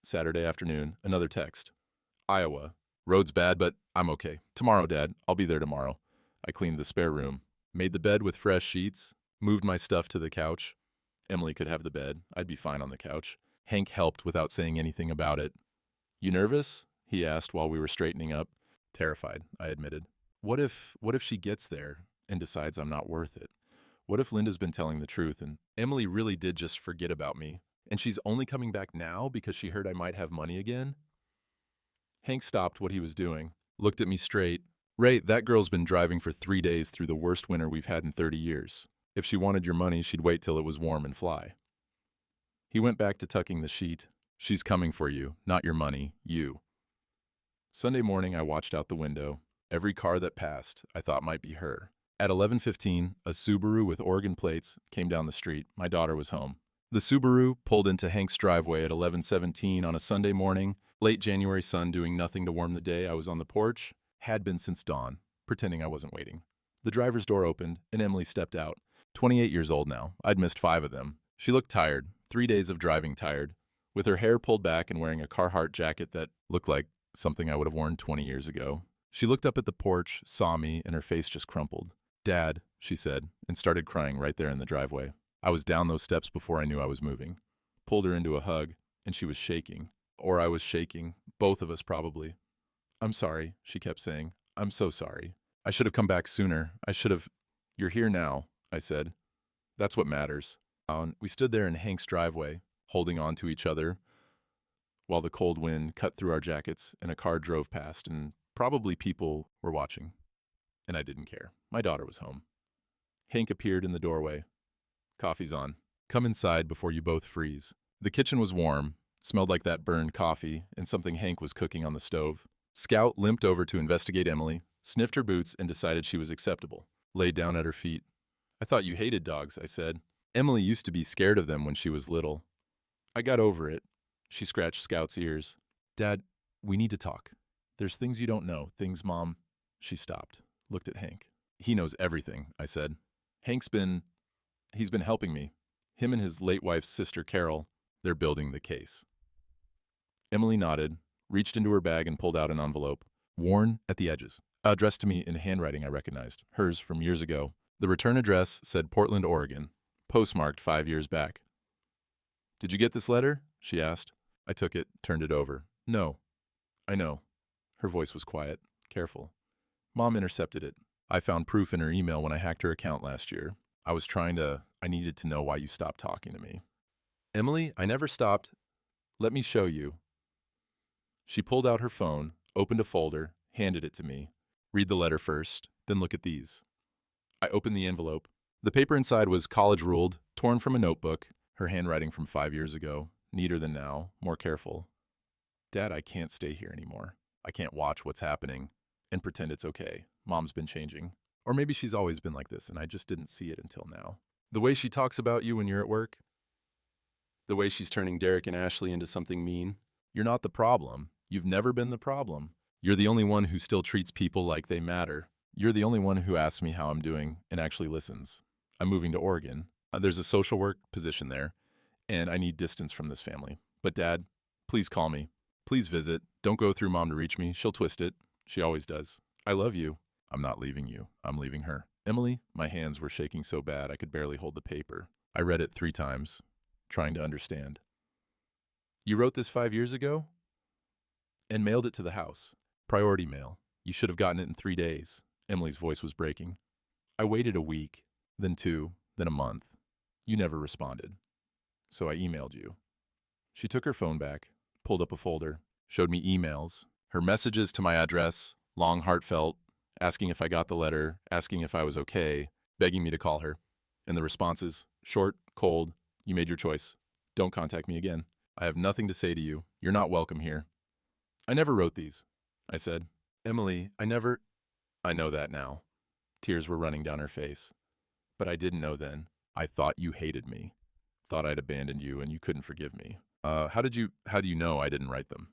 Saturday afternoon, another text. Iowa. Road's bad, but I'm okay. Tomorrow, Dad. I'll be there tomorrow. I cleaned the spare room. Made the bed with fresh sheets. Moved my stuff to the couch. Emily could have the bed. I'd be fine on the couch. Hank helped without saying anything about it. You nervous? He asked while we were straightening up. Terrified, I admitted. What if she gets there and decides I'm not worth it? What if Linda's been telling the truth and Emily really did just forget about me, and she's only coming back now because she heard I might have money again? Hank stopped what he was doing, looked at me straight. Ray, that girl's been driving for 3 days through the worst winter we've had in 30 years. If she wanted your money, she'd wait till it was warm and fly. He went back to tucking the sheet. She's coming for you, not your money, you. Sunday morning, I watched out the window. Every car that passed, I thought might be her. At 11:15, a Subaru with Oregon plates came down the street. My daughter was home. The Subaru pulled into Hank's driveway at 11:17 on a Sunday morning. Late January sun doing nothing to warm the day. I was on the porch, had been since dawn, pretending I wasn't waiting. The driver's door opened, and Emily stepped out. 28 years old now. I'd missed 5 of them. She looked tired, 3 days of driving tired, with her hair pulled back and wearing a Carhartt jacket that looked like something I would have worn 20 years ago. She looked up at the porch, saw me, and her face just crumpled. Dad, she said, and started crying right there in the driveway. I was down those steps before I knew I was moving. Pulled her into a hug, and she was shaking. Or I was shaking, both of us probably. I'm sorry, she kept saying. I'm so sorry. I should have come back sooner. I should have. You're here now, I said. That's what matters. We stood there in Hank's driveway, holding on to each other, while the cold wind cut through our jackets and a car drove past, and probably people were watching. And I didn't care. My daughter was home. Hank appeared in the doorway. Coffee's on. Come inside before you both freeze. The kitchen was warm, smelled like that burned coffee and something Hank was cooking on the stove. Scout limped over to investigate Emily, sniffed her boots, and decided she was acceptable. Laid down at her feet. I thought you hated dogs, I said. Emily used to be scared of them when she was little. I got over it. She scratched Scout's ears. Dad, we need to talk. There's things you don't know, things Mom... She stopped, looked at Hank. He knows everything, I said. He's been helping me. Him and his late wife's sister Carol, they're building the case. Emily nodded, reached into her bag and pulled out an envelope, worn at the edges. Addressed to me in handwriting I recognized, hers from years ago. The return address said Portland, Oregon, postmarked 5 years back. Did you get this letter? She asked. I took it, turned it over. No. I know. Her voice was quiet, careful. Mom intercepted it. I found proof in her email when I hacked her account last year. I needed to know why you stopped talking to me. Emily, I never stopped. Let me show you. She pulled out her phone, opened a folder, handed it to me. Read the letter first, then look at these. I opened the envelope. The paper inside was college-ruled, torn from a notebook, her handwriting from 5 years ago, neater than now, more careful. Dad, I can't stay here anymore. I can't watch what's happening and pretend it's okay. Mom's been changing. Or maybe she's always been like this and I just didn't see it until now. The way she talks about you when you're at work. The way she's turning Derek and Ashley into something mean. You're not the problem. You've never been the problem. You're the only one who still treats people like they matter. You're the only one who asks me how I'm doing and actually listens. I'm moving to Oregon. There's a social work position there, and I need distance from this family. But Dad, please call me. Please visit. Don't go through Mom to reach me. She'll twist it. She always does. I love you. I'm not leaving you. I'm leaving her. Emily, my hands were shaking so bad I could barely hold the paper. I read it 3 times, trying to understand. You wrote this 5 years ago? And mailed it to the house. Priority mail. You should have gotten it in 3 days. Emily's voice was breaking. I waited a week, then 2, then a month. You never responded. So I emailed you. She took her phone back, pulled up a folder, showed me emails, her messages to my address, long, heartfelt, asking if I got the letter, asking if I was okay, begging me to call her. And the responses, short, cold, you made your choice. Don't contact me again. I have nothing to say to you. You're not welcome here. I never wrote these, I said. Emily, I know that now. Tears were running down her face. But I didn't know then. I thought you hated me. Thought I'd abandoned you and you couldn't forgive me. How do you know I didn't write them?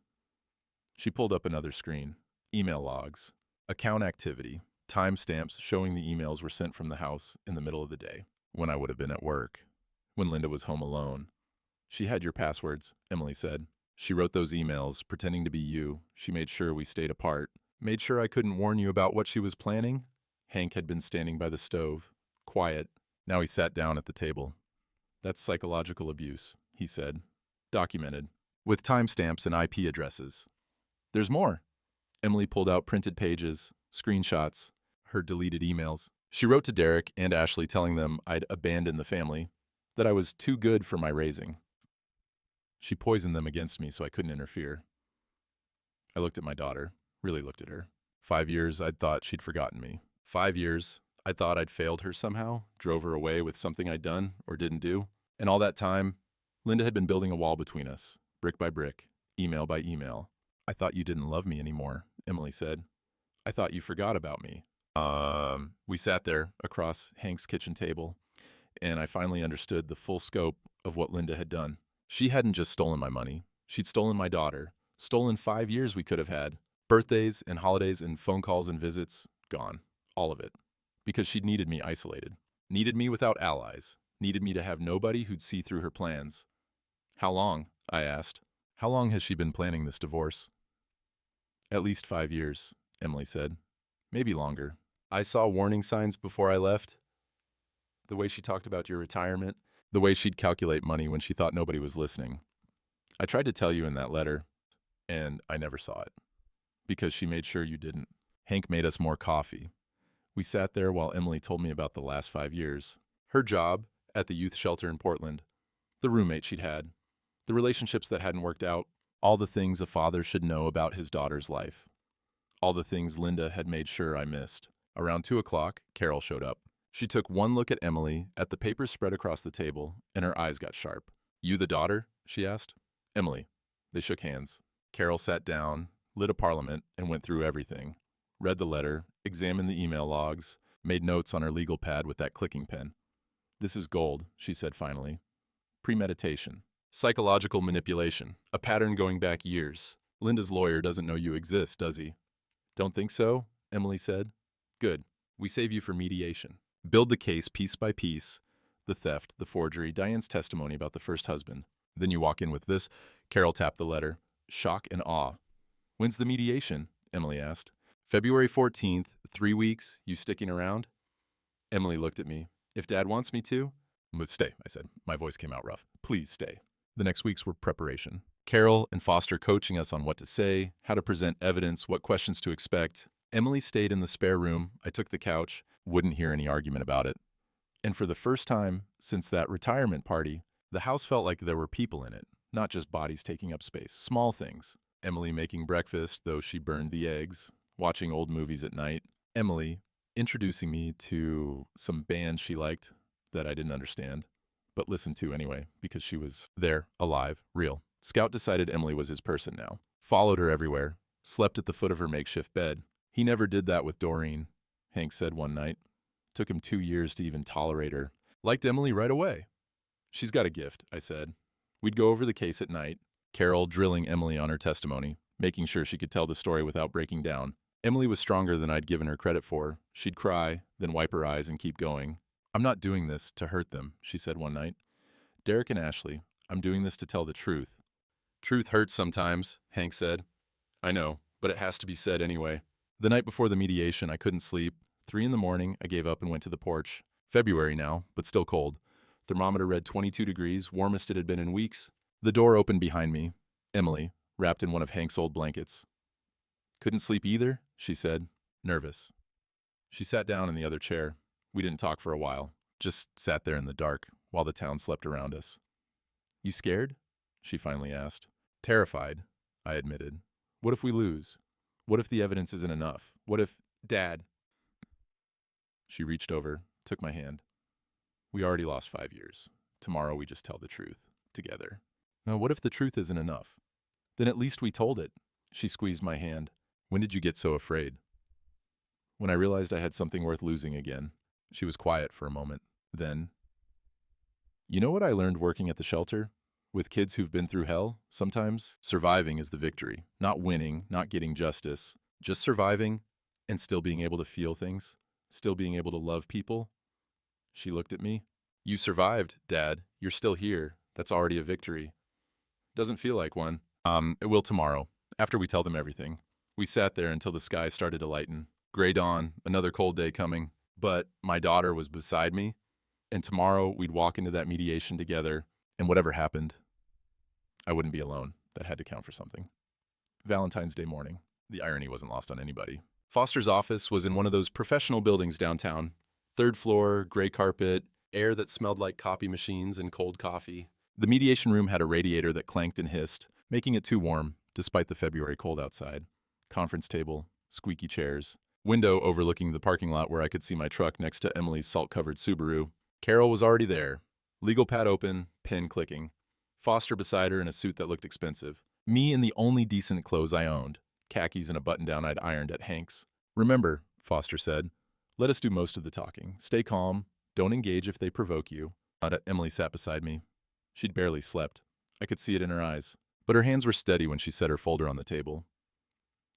She pulled up another screen. Email logs. Account activity. Timestamps showing the emails were sent from the house in the middle of the day, when I would have been at work, when Linda was home alone. She had your passwords, Emily said. She wrote those emails, pretending to be you. She made sure we stayed apart. Made sure I couldn't warn you about what she was planning. Hank had been standing by the stove, quiet. Now he sat down at the table. That's psychological abuse, he said. Documented. With timestamps and IP addresses. There's more. Emily pulled out printed pages, screenshots, her deleted emails. She wrote to Derek and Ashley telling them I'd abandoned the family, that I was too good for my raising. She poisoned them against me so I couldn't interfere. I looked at my daughter, really looked at her. 5 years, I'd thought she'd forgotten me. 5 years, I thought I'd failed her somehow, drove her away with something I'd done or didn't do. And all that time, Linda had been building a wall between us, brick by brick, email by email. I thought you didn't love me anymore, Emily said. I thought you forgot about me. We sat there across Hank's kitchen table, and I finally understood the full scope of what Linda had done. She hadn't just stolen my money. She'd stolen my daughter, stolen 5 years we could have had. Birthdays and holidays and phone calls and visits, gone. All of it. Because she'd needed me isolated. Needed me without allies. Needed me to have nobody who'd see through her plans. How long? I asked. How long has she been planning this divorce? At least 5 years, Emily said. Maybe longer. I saw warning signs before I left. The way she talked about your retirement. The way she'd calculate money when she thought nobody was listening. I tried to tell you in that letter, and I never saw it. Because she made sure you didn't. Hank made us more coffee. We sat there while Emily told me about the last 5 years. Her job at the youth shelter in Portland. The roommate she'd had. The relationships that hadn't worked out. All the things a father should know about his daughter's life. All the things Linda had made sure I missed. Around 2 o'clock, Carol showed up. She took one look at Emily, at the papers spread across the table, and her eyes got sharp. You the daughter? She asked. Emily. They shook hands. Carol sat down, lit a parliament, and went through everything. Read the letter, examined the email logs, made notes on her legal pad with that clicking pen. This is gold, she said finally. Premeditation. Psychological manipulation. A pattern going back years. Linda's lawyer doesn't know you exist, does he? Don't think so, Emily said. Good. We save you for mediation. Build the case piece by piece. The theft, the forgery, Diane's testimony about the first husband. Then you walk in with this. Carol tapped the letter. Shock and awe. When's the mediation? Emily asked. February 14th, 3 weeks. You sticking around? Emily looked at me. If Dad wants me to? Stay, I said. My voice came out rough. Please stay. The next weeks were preparation. Carol and Foster coaching us on what to say, how to present evidence, what questions to expect. Emily stayed in the spare room. I took the couch. Wouldn't hear any argument about it. And for the first time since that retirement party, the house felt like there were people in it, not just bodies taking up space. Small things. Emily making breakfast, though she burned the eggs. Watching old movies at night. Emily introducing me to some bands she liked that I didn't understand, but listened to anyway because she was there, alive, real. Scout decided Emily was his person now. Followed her everywhere. Slept at the foot of her makeshift bed. He never did that with Doreen, Hank said one night. Took him 2 years to even tolerate her. Liked Emily right away. She's got a gift, I said. We'd go over the case at night, Carol drilling Emily on her testimony, making sure she could tell the story without breaking down. Emily was stronger than I'd given her credit for. She'd cry, then wipe her eyes and keep going. I'm not doing this to hurt them, she said one night. Derek and Ashley, I'm doing this to tell the truth. Truth hurts sometimes, Hank said. I know, but it has to be said anyway. The night before the mediation, I couldn't sleep. 3 a.m, I gave up and went to the porch. February now, but still cold. Thermometer read 22 degrees, warmest it had been in weeks. The door opened behind me. Emily, wrapped in one of Hank's old blankets. Couldn't sleep either, she said, nervous. She sat down in the other chair. We didn't talk for a while, just sat there in the dark while the town slept around us. You scared? She finally asked. Terrified, I admitted. What if we lose? What if the evidence isn't enough? What if, Dad? She reached over, took my hand. We already lost 5 years. Tomorrow we just tell the truth, together. Now, what if the truth isn't enough? Then at least we told it. She squeezed my hand. When did you get so afraid? When I realized I had something worth losing again. She was quiet for a moment. Then, you know what I learned working at the shelter? With kids who've been through hell, sometimes surviving is the victory. Not winning, not getting justice, just surviving and still being able to feel things, still being able to love people. She looked at me. You survived, Dad. You're still here. That's already a victory. Doesn't feel like one. It will tomorrow, after we tell them everything. We sat there until the sky started to lighten. Gray dawn, another cold day coming. But my daughter was beside me, and tomorrow we'd walk into that mediation together, and whatever happened, I wouldn't be alone. That had to count for something. Valentine's Day morning. The irony wasn't lost on anybody. Foster's office was in one of those professional buildings downtown. Third floor, gray carpet, air that smelled like copy machines and cold coffee. The mediation room had a radiator that clanked and hissed, making it too warm, despite the February cold outside. Conference table, squeaky chairs. Window overlooking the parking lot where I could see my truck next to Emily's salt-covered Subaru. Carol was already there. Legal pad open, pen clicking. Foster beside her in a suit that looked expensive. Me in the only decent clothes I owned. Khakis and a button-down I'd ironed at Hank's. Remember, Foster said, let us do most of the talking. Stay calm. Don't engage if they provoke you. Emily sat beside me. She'd barely slept. I could see it in her eyes. But her hands were steady when she set her folder on the table.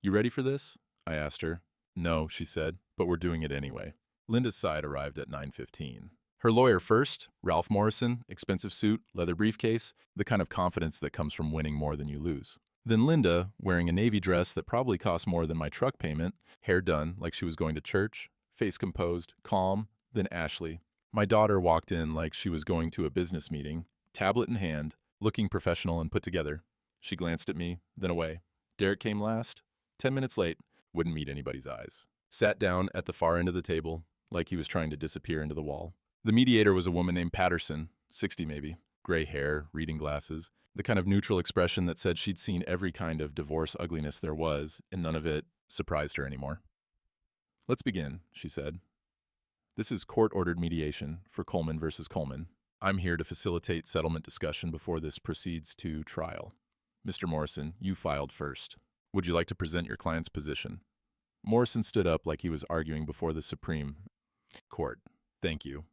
You ready for this? I asked her. No, she said, but we're doing it anyway. Linda's side arrived at 9:15. Her lawyer first, Ralph Morrison, expensive suit, leather briefcase, the kind of confidence that comes from winning more than you lose. Then Linda, wearing a navy dress that probably cost more than my truck payment, hair done like she was going to church, face composed, calm. Then Ashley. My daughter walked in like she was going to a business meeting, tablet in hand, looking professional and put together. She glanced at me, then away. Derek came last, 10 minutes late, wouldn't meet anybody's eyes. Sat down at the far end of the table, like he was trying to disappear into the wall. The mediator was a woman named Patterson, 60 maybe, gray hair, reading glasses, the kind of neutral expression that said she'd seen every kind of divorce ugliness there was, and none of it surprised her anymore. Let's begin, she said. This is court-ordered mediation for Coleman versus Coleman. I'm here to facilitate settlement discussion before this proceeds to trial. Mr. Morrison, you filed first. Would you like to present your client's position? Morrison stood up like he was arguing before the Supreme Court. Thank you.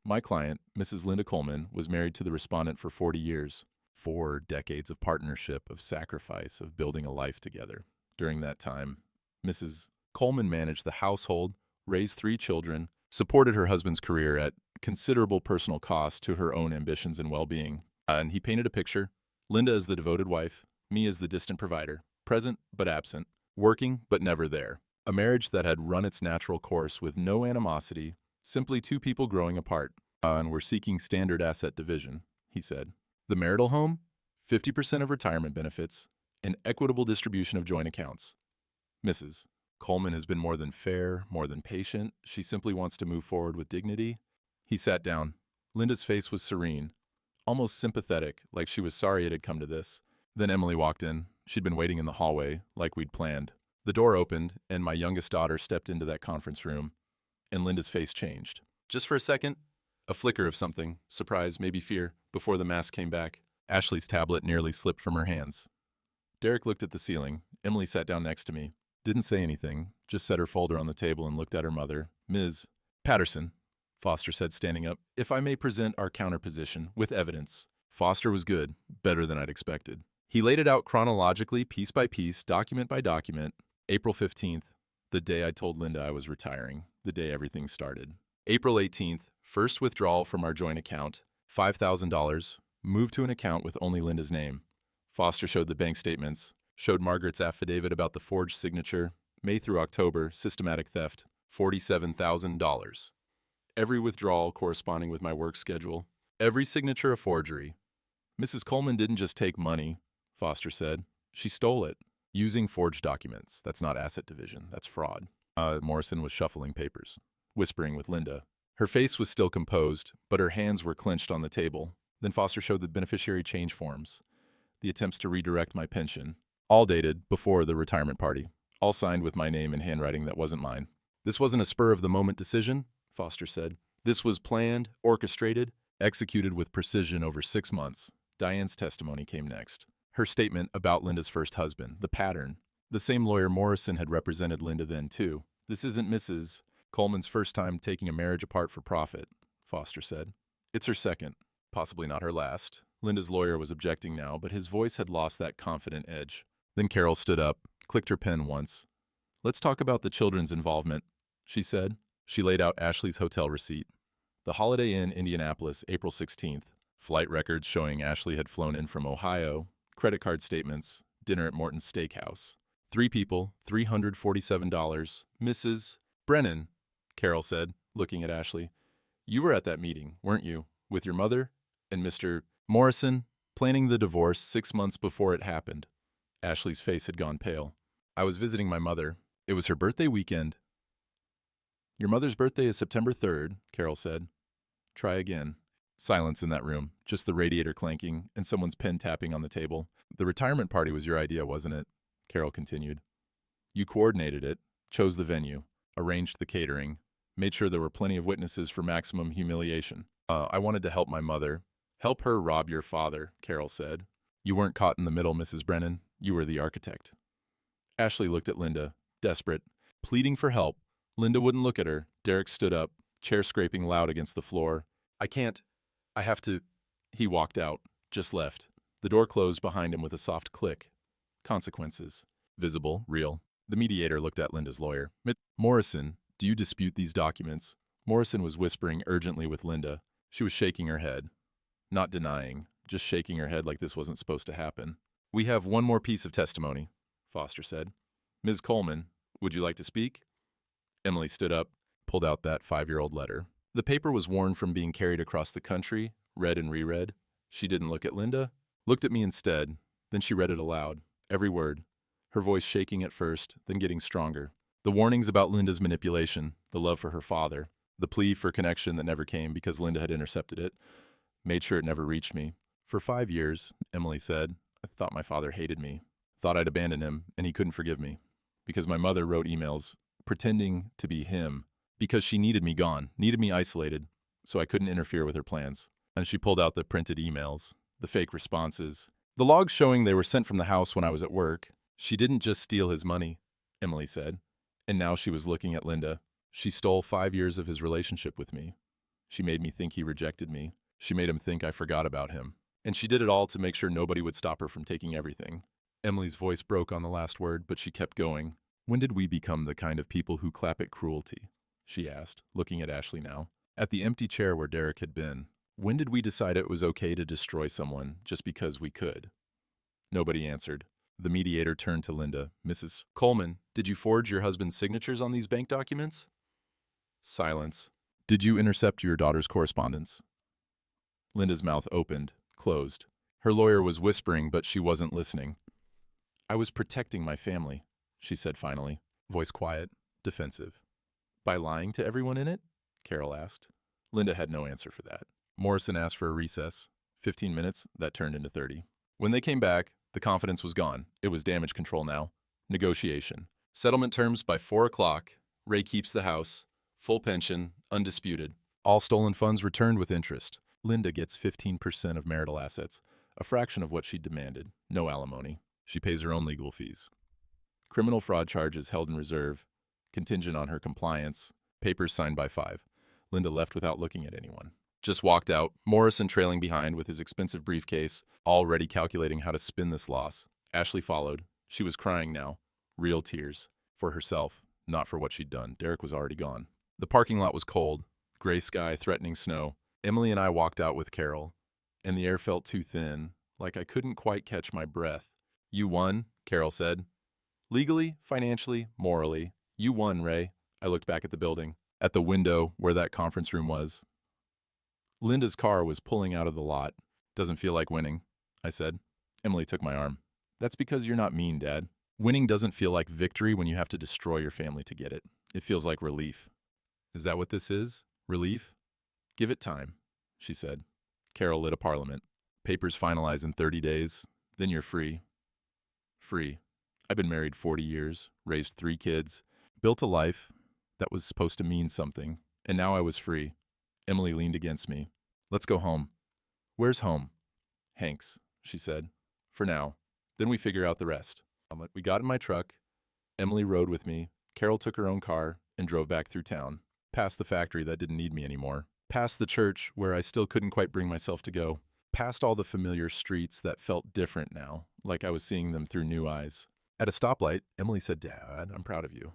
My client, Mrs. Linda Coleman, was married to the respondent for 40 years. 4 decades of partnership, of sacrifice, of building a life together. During that time, Mrs. Coleman managed the household, raised 3 children, supported her husband's career at considerable personal cost to her own ambitions and well-being. And he painted a picture. Linda as the devoted wife, me as the distant provider, present but absent, working but never there. A marriage that had run its natural course with no animosity, simply 2 people growing apart, and were seeking standard asset division, he said. The marital home, 50% of retirement benefits, an equitable distribution of joint accounts. Mrs. Coleman has been more than fair, more than patient. She simply wants to move forward with dignity. He sat down. Linda's face was serene, almost sympathetic, like she was sorry it had come to this. Then Emily walked in. She'd been waiting in the hallway, like we'd planned. The door opened, and my youngest daughter stepped into that conference room, and Linda's face changed. Just for a second, a flicker of something, surprise, maybe fear, before the mask came back. Ashley's tablet nearly slipped from her hands. Derek looked at the ceiling. Emily sat down next to me. Didn't say anything, just set her folder on the table and looked at her mother. Ms. Patterson, Foster said, standing up, if I may present our counterposition with evidence. Foster was good, better than I'd expected. He laid it out chronologically, piece by piece, document by document. April 15th, the day I told Linda I was retiring, the day everything started. April 18th, first withdrawal from our joint account, $5,000, moved to an account with only Linda's name. Foster showed the bank statements, showed Margaret's affidavit about the forged signature, May through October, systematic theft, $47,000. Every withdrawal corresponding with my work schedule, every signature a forgery. Mrs. Coleman didn't just take money, Foster said. She stole it, using forged documents. That's not asset division, that's fraud. Morrison was shuffling papers, whispering with Linda. Her face was still composed, but her hands were clenched on the table. Then Foster showed the beneficiary change forms, the attempts to redirect my pension, all dated before the retirement party, all signed with my name in handwriting that wasn't mine. This wasn't a spur-of-the-moment decision, Foster said. This was planned, orchestrated, executed with precision over 6 months. Diane's testimony came next. Her statement about Linda's first husband, the pattern. The same lawyer Morrison had represented Linda then, too. This isn't Mrs. Coleman's first time taking a marriage apart for profit, Foster said. It's her second, possibly not her last. Linda's lawyer was objecting now, but his voice had lost that confident edge. Then Carol stood up, clicked her pen once. Let's talk about the children's involvement, she said. She laid out Ashley's hotel receipt. The Holiday Inn, Indianapolis, April 16th. Flight records showing Ashley had flown in from Ohio, credit card statements, dinner at Morton's Steakhouse. 3 people, $347. Mrs. Brennan, Carol said, looking at Ashley. You were at that meeting, weren't you, with your mother and Mr. Morrison, planning the divorce 6 months before it happened? Ashley's face had gone pale. I was visiting my mother. It was her birthday weekend. Your mother's birthday is September 3rd, Carol said. Try again. Silence in that room, just the radiator clanking and someone's pen tapping on the table. The retirement party was your idea, wasn't it? Carol continued. You coordinated it, chose the venue, arranged the catering, made sure there were plenty of witnesses for maximum humiliation. I wanted to help my mother. Help her rob your father, Carol said. You weren't caught in the middle, Mrs. Brennan. You were the architect. Ashley looked at Linda, desperate, pleading for help. Linda wouldn't look at her. Derek stood up, chair scraping loud against the floor. I can't. I have to. He walked out, just left. The door closed behind him with a soft click. Consequences. Visible, real. The mediator looked at Linda's lawyer. Morrison, do you dispute these documents? Morrison was whispering urgently with Linda. She was shaking her head. Not denying, just shaking her head like this wasn't supposed to happen. We have one more piece of testimony, Foster said. Ms. Coleman, would you like to speak? Emily stood up, pulled out that 5-year-old letter. The paper was worn from being carried across the country, read and reread. She didn't look at Linda, looked at me instead. Then she read it aloud, every word, her voice shaking at first, then getting stronger. The warnings about Linda's manipulation, the love for her father, the plea for connection that never came because Linda had intercepted it, made sure it never reached me. For 5 years, Emily said, I thought my father hated me, thought I'd abandoned him, and he couldn't forgive me. Because my mother wrote emails, pretending to be him, because she needed me gone, needed me isolated, so I couldn't interfere with her plans. And she pulled out the printed emails, the fake responses, the logs showing they were sent from the house when I was at work. She didn't just steal his money, Emily said. And now she was looking at Linda. She stole 5 years of his relationship with me. She made me think he rejected me. She made him think I forgot about him. And she did it all to make sure nobody would stop her from taking everything. Emily's voice broke on the last word, but she kept going. When did we become the kind of people who clap at cruelty? She asked, looking at Ashley now. At the empty chair where Derek had been. When did we decide it was okay to destroy someone just because we could? Nobody answered. The mediator turned to Linda. Mrs. Coleman, did you forge your husband's signatures on these bank documents? Silence. Did you intercept your daughter's correspondence? Linda's mouth opened, closed. Her lawyer was whispering, but she wasn't listening. I was protecting my family, she said finally, voice quiet, defensive. By lying to everyone in it? Carol asked. Linda had no answer for that. Morrison asked for a recess. 15 minutes, that turned into 30. When they came back, the confidence was gone. It was damage control now. Negotiation. Settlement terms by 4 o'clock. Ray keeps the house. Full pension, undisputed. All stolen funds returned with interest. Linda gets 15% of marital assets, a fraction of what she demanded. No alimony. She pays her own legal fees. Criminal fraud charges held in reserve, contingent on her compliance, papers signed by 5. Linda left without looking at anyone. Just walked out, Morrison trailing behind with his expensive briefcase, already calculating how to spin this loss. Ashley followed. She was crying now. Real tears. For herself, not for what she'd done. Derek was already gone. The parking lot was cold. Gray sky, threatening snow. Emily and I walked out with Carol, and the air felt too thin, like I couldn't quite catch my breath. You won, Carol said. Legally, financially, morally. You won, Ray. I looked back at the building, at the window where that conference room was. Linda's car was pulling out of the lot. Doesn't feel like winning, I said. Emily took my arm. That's because you're not mean, Dad. Winning doesn't feel like victory when you have to destroy your family to get it. It feels like relief. Is that what this is? Relief? Give it time, she said. Carol lit a parliament. Papers finalize in 30 days. Then you're free. Free. I've been married 40 years, raised 3 kids, built a life that was supposed to mean something, and now I was free. Emily leaned against me. Let's go home. Where's home? Hank's, she said. For now. Then we figure out the rest. We got in my truck. Emily rode with me. Carol took her own car and drove back through town, past the factory that didn't need me anymore. Past the church, where I still couldn't quite bring myself to go. Past all the familiar streets that felt different now, like I was seeing them through new eyes. At a stoplight, Emily said, "Dad, I'm proud of you."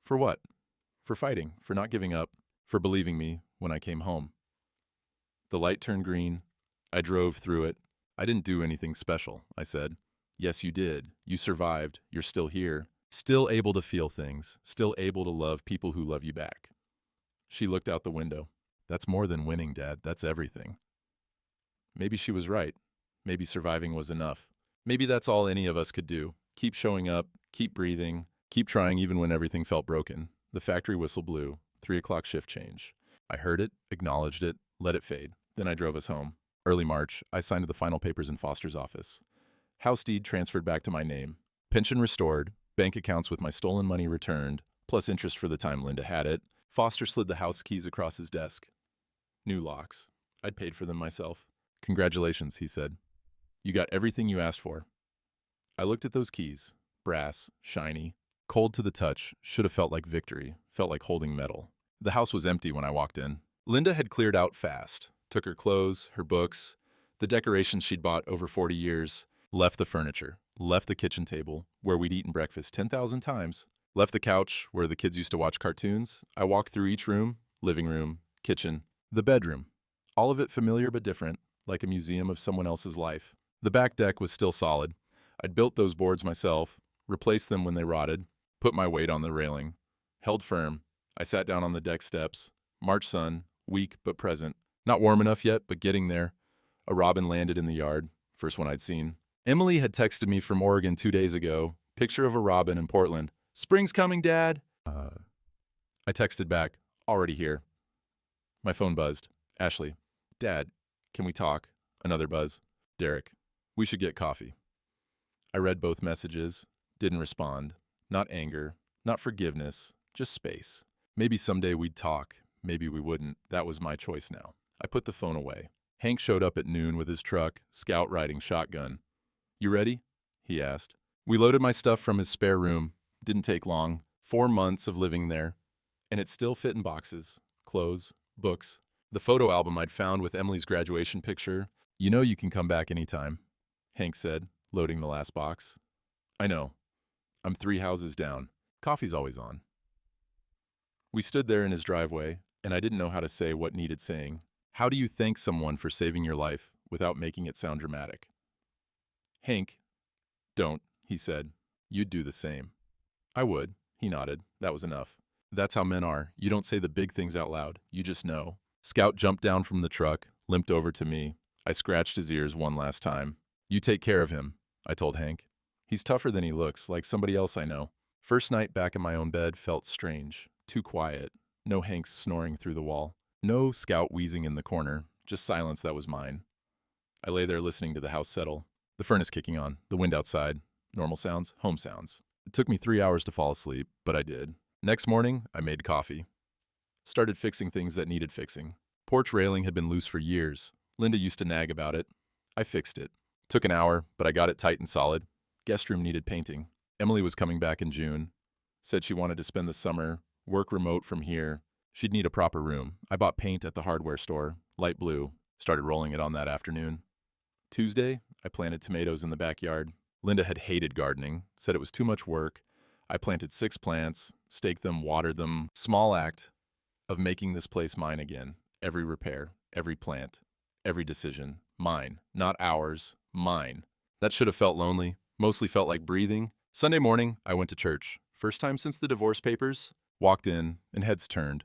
For what? For fighting, for not giving up, for believing me when I came home. The light turned green. I drove through it. "I didn't do anything special," I said. "Yes, you did. You survived. You're still here. Still able to feel things. Still able to love people who love you back." She looked out the window. "That's more than winning, Dad. That's everything." Maybe she was right. Maybe surviving was enough. Maybe that's all any of us could do. Keep showing up, keep breathing, keep trying even when everything felt broken. The factory whistle blew. 3 o'clock shift change. I heard it, acknowledged it, let it fade. Then I drove us home. Early March, I signed the final papers in Foster's office. House deed transferred back to my name. Pension restored. Bank accounts with my stolen money returned, plus interest for the time Linda had it. Foster slid the house keys across his desk. New locks. I'd paid for them myself. "Congratulations," he said. "You got everything you asked for." I looked at those keys. Brass, shiny, cold to the touch, should have felt like victory, felt like holding metal. The house was empty when I walked in. Linda had cleared out fast, took her clothes, her books, the decorations she'd bought over 40 years, left the furniture, left the kitchen table, where we'd eaten breakfast 10,000 times, left the couch where the kids used to watch cartoons. I walked through each room, living room, kitchen, the bedroom. All of it familiar but different, like a museum of someone else's life. The back deck was still solid. I'd built those boards myself, replaced them when they rotted, put my weight on the railing. Held firm, I sat down on the deck steps. March sun, weak but present. Not warm enough yet, but getting there. A robin landed in the yard, first one I'd seen. Emily had texted me from Oregon 2 days ago. Picture of a robin in Portland. "Spring's coming, Dad." I texted back, "Already here." My phone buzzed. Ashley. "Dad, can we talk?" Another buzz. Derek. "We should get coffee." I read both messages, didn't respond. Not anger, not forgiveness, just space. Maybe someday we'd talk, maybe we wouldn't. That was my choice now. I put the phone away. Hank showed up at noon with his truck, scout riding shotgun. "You ready?" he asked. We loaded my stuff from his spare room. Didn't take long. 4 months of living there. And it still fit in boxes. Clothes, books, the photo album I'd found with Emily's graduation picture. "You know you can come back anytime," Hank said, loading the last box. "I know. I'm 3 houses down. Coffee's always on." We stood there in his driveway, and I didn't know how to say what needed saying. How do you thank someone for saving your life without making it sound dramatic? "Hank, don't," he said. "You'd do the same." "I would," he nodded. That was enough. That's how men are. You don't say the big things out loud. You just know. Scout jumped down from the truck, limped over to me. I scratched his ears one last time. "You take care of him," I told Hank. "He's tougher than he looks, like somebody else I know." First night back in my own bed felt strange. Too quiet. No Hanks snoring through the wall. No Scout wheezing in the corner. Just silence that was mine. I lay there listening to the house settle. The furnace kicking on. The wind outside. Normal sounds. Home sounds. It took me 3 hours to fall asleep, but I did. Next morning, I made coffee. Started fixing things that needed fixing. Porch railing had been loose for years. Linda used to nag about it. I fixed it. Took an hour, but I got it tight and solid. Guest room needed painting. Emily was coming back in June. Said she wanted to spend the summer, work remote from here. She'd need a proper room. I bought paint at the hardware store, light blue. Started rolling it on that afternoon. Tuesday, I planted tomatoes in the backyard. Linda had hated gardening, said it was too much work. I planted 6 plants, staked them, watered them. Small act of making this place mine again. Every repair, every plant, every decision. Mine, not ours, mine. That should have felt lonely, mostly felt like breathing. Sunday morning, I went to church. First time since the divorce papers. Walked in, and heads turned.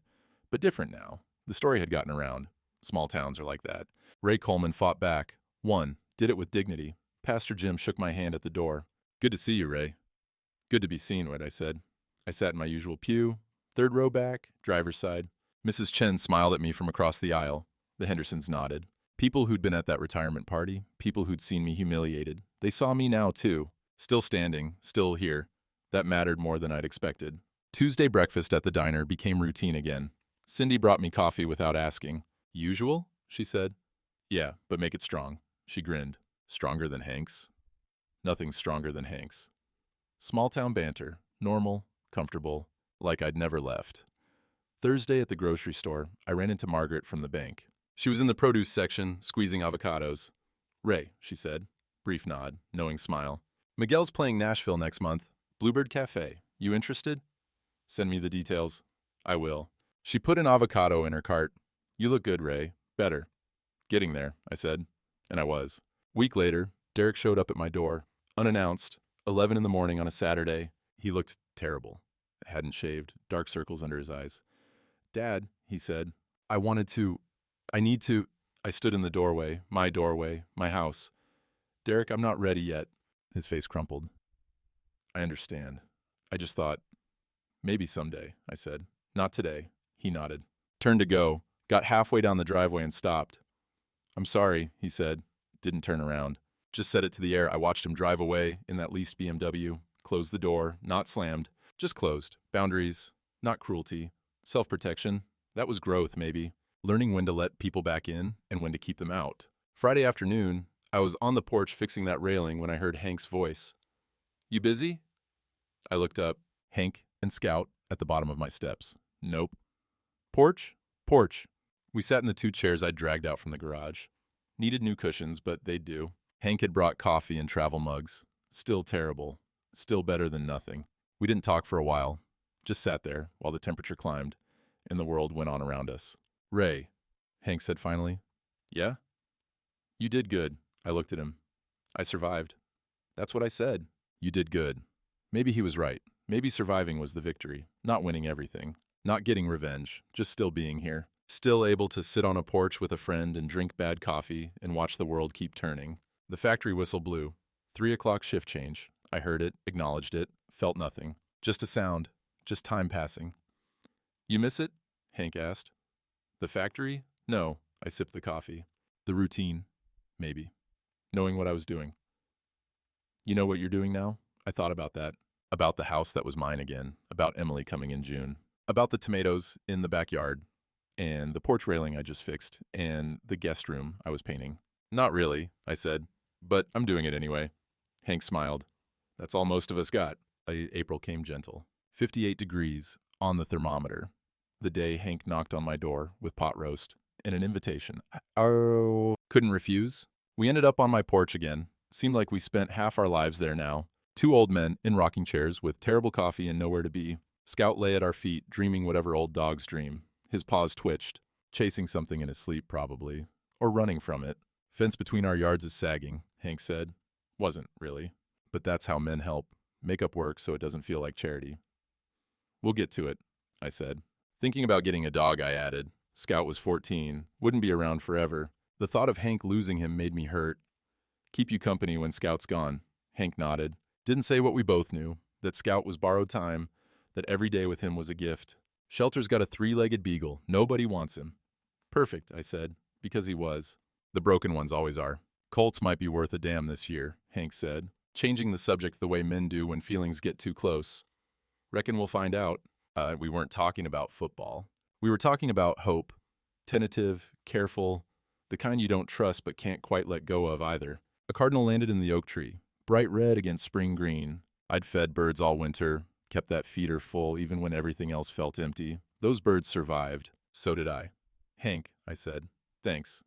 But different now. The story had gotten around. Small towns are like that. Ray Coleman fought back. Won. Did it with dignity. Pastor Jim shook my hand at the door. "Good to see you, Ray." "Good to be seen," what I said. I sat in my usual pew, 3rd row back, driver's side. Mrs. Chen smiled at me from across the aisle. The Hendersons nodded. People who'd been at that retirement party, people who'd seen me humiliated. They saw me now, too. Still standing, still here. That mattered more than I'd expected. Tuesday breakfast at the diner became routine again. Cindy brought me coffee without asking. "Usual?" she said. "Yeah, but make it strong." She grinned. "Stronger than Hank's?" "Nothing's stronger than Hank's." Small town banter. Normal, comfortable, like I'd never left. Thursday at the grocery store, I ran into Margaret from the bank. She was in the produce section, squeezing avocados. "Ray," she said. Brief nod, knowing smile. "Miguel's playing Nashville next month. Bluebird Cafe. You interested?" "Send me the details." "I will." She put an avocado in her cart. "You look good, Ray. Better." "Getting there," I said. And I was. Week later, Derek showed up at my door. Unannounced, 11 in the morning on a Saturday. He looked terrible. Hadn't shaved, dark circles under his eyes. "Dad," he said, I need to." I stood in the doorway, my house. "Derek, I'm not ready yet." His face crumpled. "I understand. I just thought, maybe someday," I said. "Not today." He nodded. Turned to go, got halfway down the driveway and stopped. "I'm sorry," he said. Didn't turn around. Just set it to the air. I watched him drive away in that leased BMW. Closed the door, not slammed, just closed. Boundaries, not cruelty. Self-protection, that was growth maybe. Learning when to let people back in and when to keep them out. Friday afternoon, I was on the porch fixing that railing when I heard Hank's voice. "You busy?" I looked up. Hank and Scout at the bottom of my steps. "Nope." "Porch?" "Porch." We sat in the 2 chairs I'd dragged out from the garage. Needed new cushions, but they'd do. Hank had brought coffee in travel mugs. Still terrible. Still better than nothing. We didn't talk for a while. Just sat there while the temperature climbed and the world went on around us. "Ray," Hank said finally. "Yeah?" "You did good." I looked at him. "I survived." "That's what I said." "You did good." Maybe he was right. Maybe surviving was the victory. Not winning everything. Not getting revenge. Just still being here. Still able to sit on a porch with a friend and drink bad coffee and watch the world keep turning. The factory whistle blew. 3 o'clock shift change. I heard it, acknowledged it, felt nothing. Just a sound. Just time passing. "You miss it?" Hank asked. "The factory? No." I sipped the coffee. "The routine? Maybe. Knowing what I was doing." "You know what you're doing now?" I thought about that. About the house that was mine again. About Emily coming in June. About the tomatoes in the backyard. And the porch railing I just fixed. And the guest room I was painting. "Not really," I said. "But I'm doing it anyway." Hank smiled. "That's all most of us got." April came gentle. 58 degrees on the thermometer. The day Hank knocked on my door with pot roast and an invitation. Oh. Couldn't refuse. We ended up on my porch again. Seemed like we spent half our lives there now. 2 old men in rocking chairs with terrible coffee and nowhere to be. Scout lay at our feet, dreaming whatever old dogs dream. His paws twitched. Chasing something in his sleep, probably. Or running from it. "Fence between our yards is sagging," Hank said. Wasn't, really. But that's how men help. Make up work so it doesn't feel like charity. "We'll get to it," I said. Thinking about getting a dog, I added. Scout was 14. Wouldn't be around forever. The thought of Hank losing him made me hurt. "Keep you company when Scout's gone." Hank nodded. Didn't say what we both knew. That Scout was borrowed time. That every day with him was a gift. "Shelter's got a 3-legged beagle. Nobody wants him." "Perfect," I said, because he was. The broken ones always are. "Colts might be worth a damn this year," Hank said, changing the subject the way men do when feelings get too close. "Reckon we'll find out." We weren't talking about football. We were talking about hope. Tentative, careful, the kind you don't trust but can't quite let go of either. A cardinal landed in the oak tree, bright red against spring green. I'd fed birds all winter, kept that feeder full even when everything else felt empty. Those birds survived. So did I. "Hank," I said, "thanks."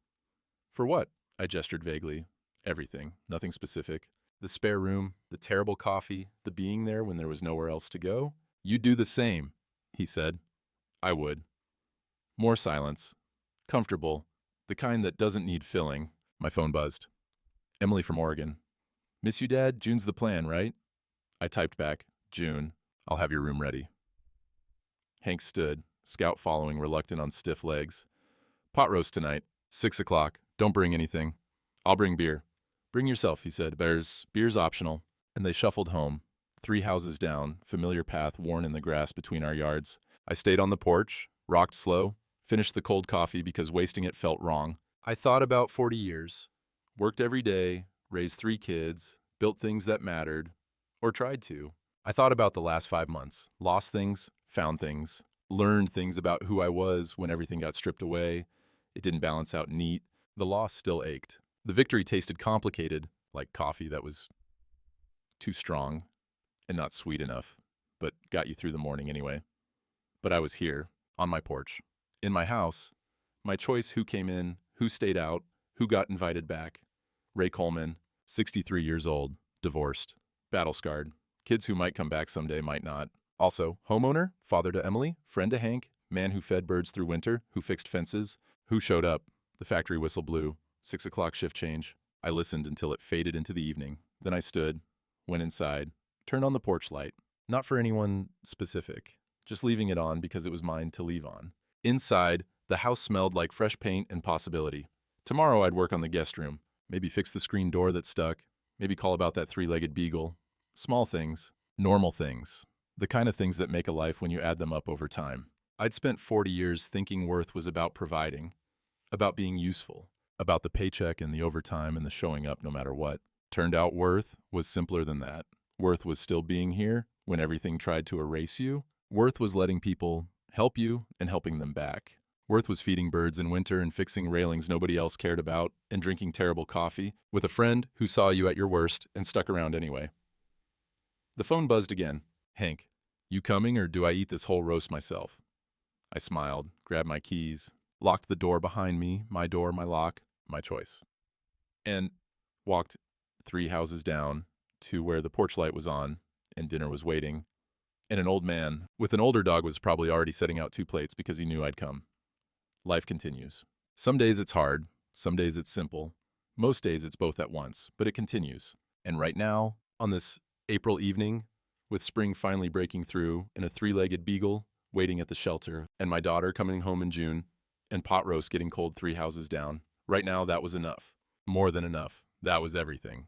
"For what?" I gestured vaguely. "Everything. Nothing specific. The spare room, the terrible coffee, the being there when there was nowhere else to go." "You'd do the same," he said. "I would." More silence. Comfortable. The kind that doesn't need filling. My phone buzzed. Emily from Oregon. "Miss you, Dad? June's the plan, right?" I typed back, "June. I'll have your room ready." Hank stood, Scout following, reluctant on stiff legs. "Pot roast tonight. 6 o'clock. Don't bring anything." "I'll bring beer." "Bring yourself," he said. Beer's optional." And they shuffled home. 3 houses down, familiar path worn in the grass between our yards. I stayed on the porch, rocked slow, finished the cold coffee because wasting it felt wrong. I thought about 40 years. Worked every day, raised 3 kids, built things that mattered, or tried to. I thought about the last 5 months. Lost things, found things, learned things about who I was when everything got stripped away. It didn't balance out neat. The loss still ached. The victory tasted complicated, like coffee that was too strong and not sweet enough, but got you through the morning anyway. But I was here, On my porch. In my house, my choice: who came in, who stayed out, who got invited back. Ray Coleman, 63 years old, divorced, battle-scarred. Kids who might come back someday, might not. Also, homeowner, father to Emily, friend to Hank, man who fed birds through winter, who fixed fences, who showed up. The factory whistle blew. 6 o'clock shift change. I listened until it faded into the evening. Then I stood, went inside, turned on the porch light. Not for anyone specific, just leaving it on because it was mine to leave on. Inside, the house smelled like fresh paint and possibility. Tomorrow I'd work on the guest room, maybe fix the screen door that stuck, maybe call about that 3-legged beagle. Small things, normal things, the kind of things that make a life when you add them up over time. I'd spent 40 years thinking worth was about providing, about being useful, about the paycheck and the overtime and the showing up no matter what. Turned out worth was simpler than that. Worth was still being here when everything tried to erase you. Worth was letting people help you and helping them back. Worth was feeding birds in winter and fixing railings nobody else cared about and drinking terrible coffee with a friend who saw you at your worst and stuck around anyway. The phone buzzed again. Hank, you coming or do I eat this whole roast myself? I smiled, grabbed my keys, locked the door behind me, my door, my lock, my choice, and walked 3 houses down to where the porch light was on and dinner was waiting, and an old man with an older dog was probably already setting out 2 plates because he knew I'd come. Life continues. Some days it's hard, some days it's simple, most days it's both at once, but it continues. And right now, on this April evening, with spring finally breaking through and a 3-legged beagle waiting at the shelter, and my daughter coming home in June, and pot roast getting cold 3 houses down, right now that was enough. More than enough. That was everything.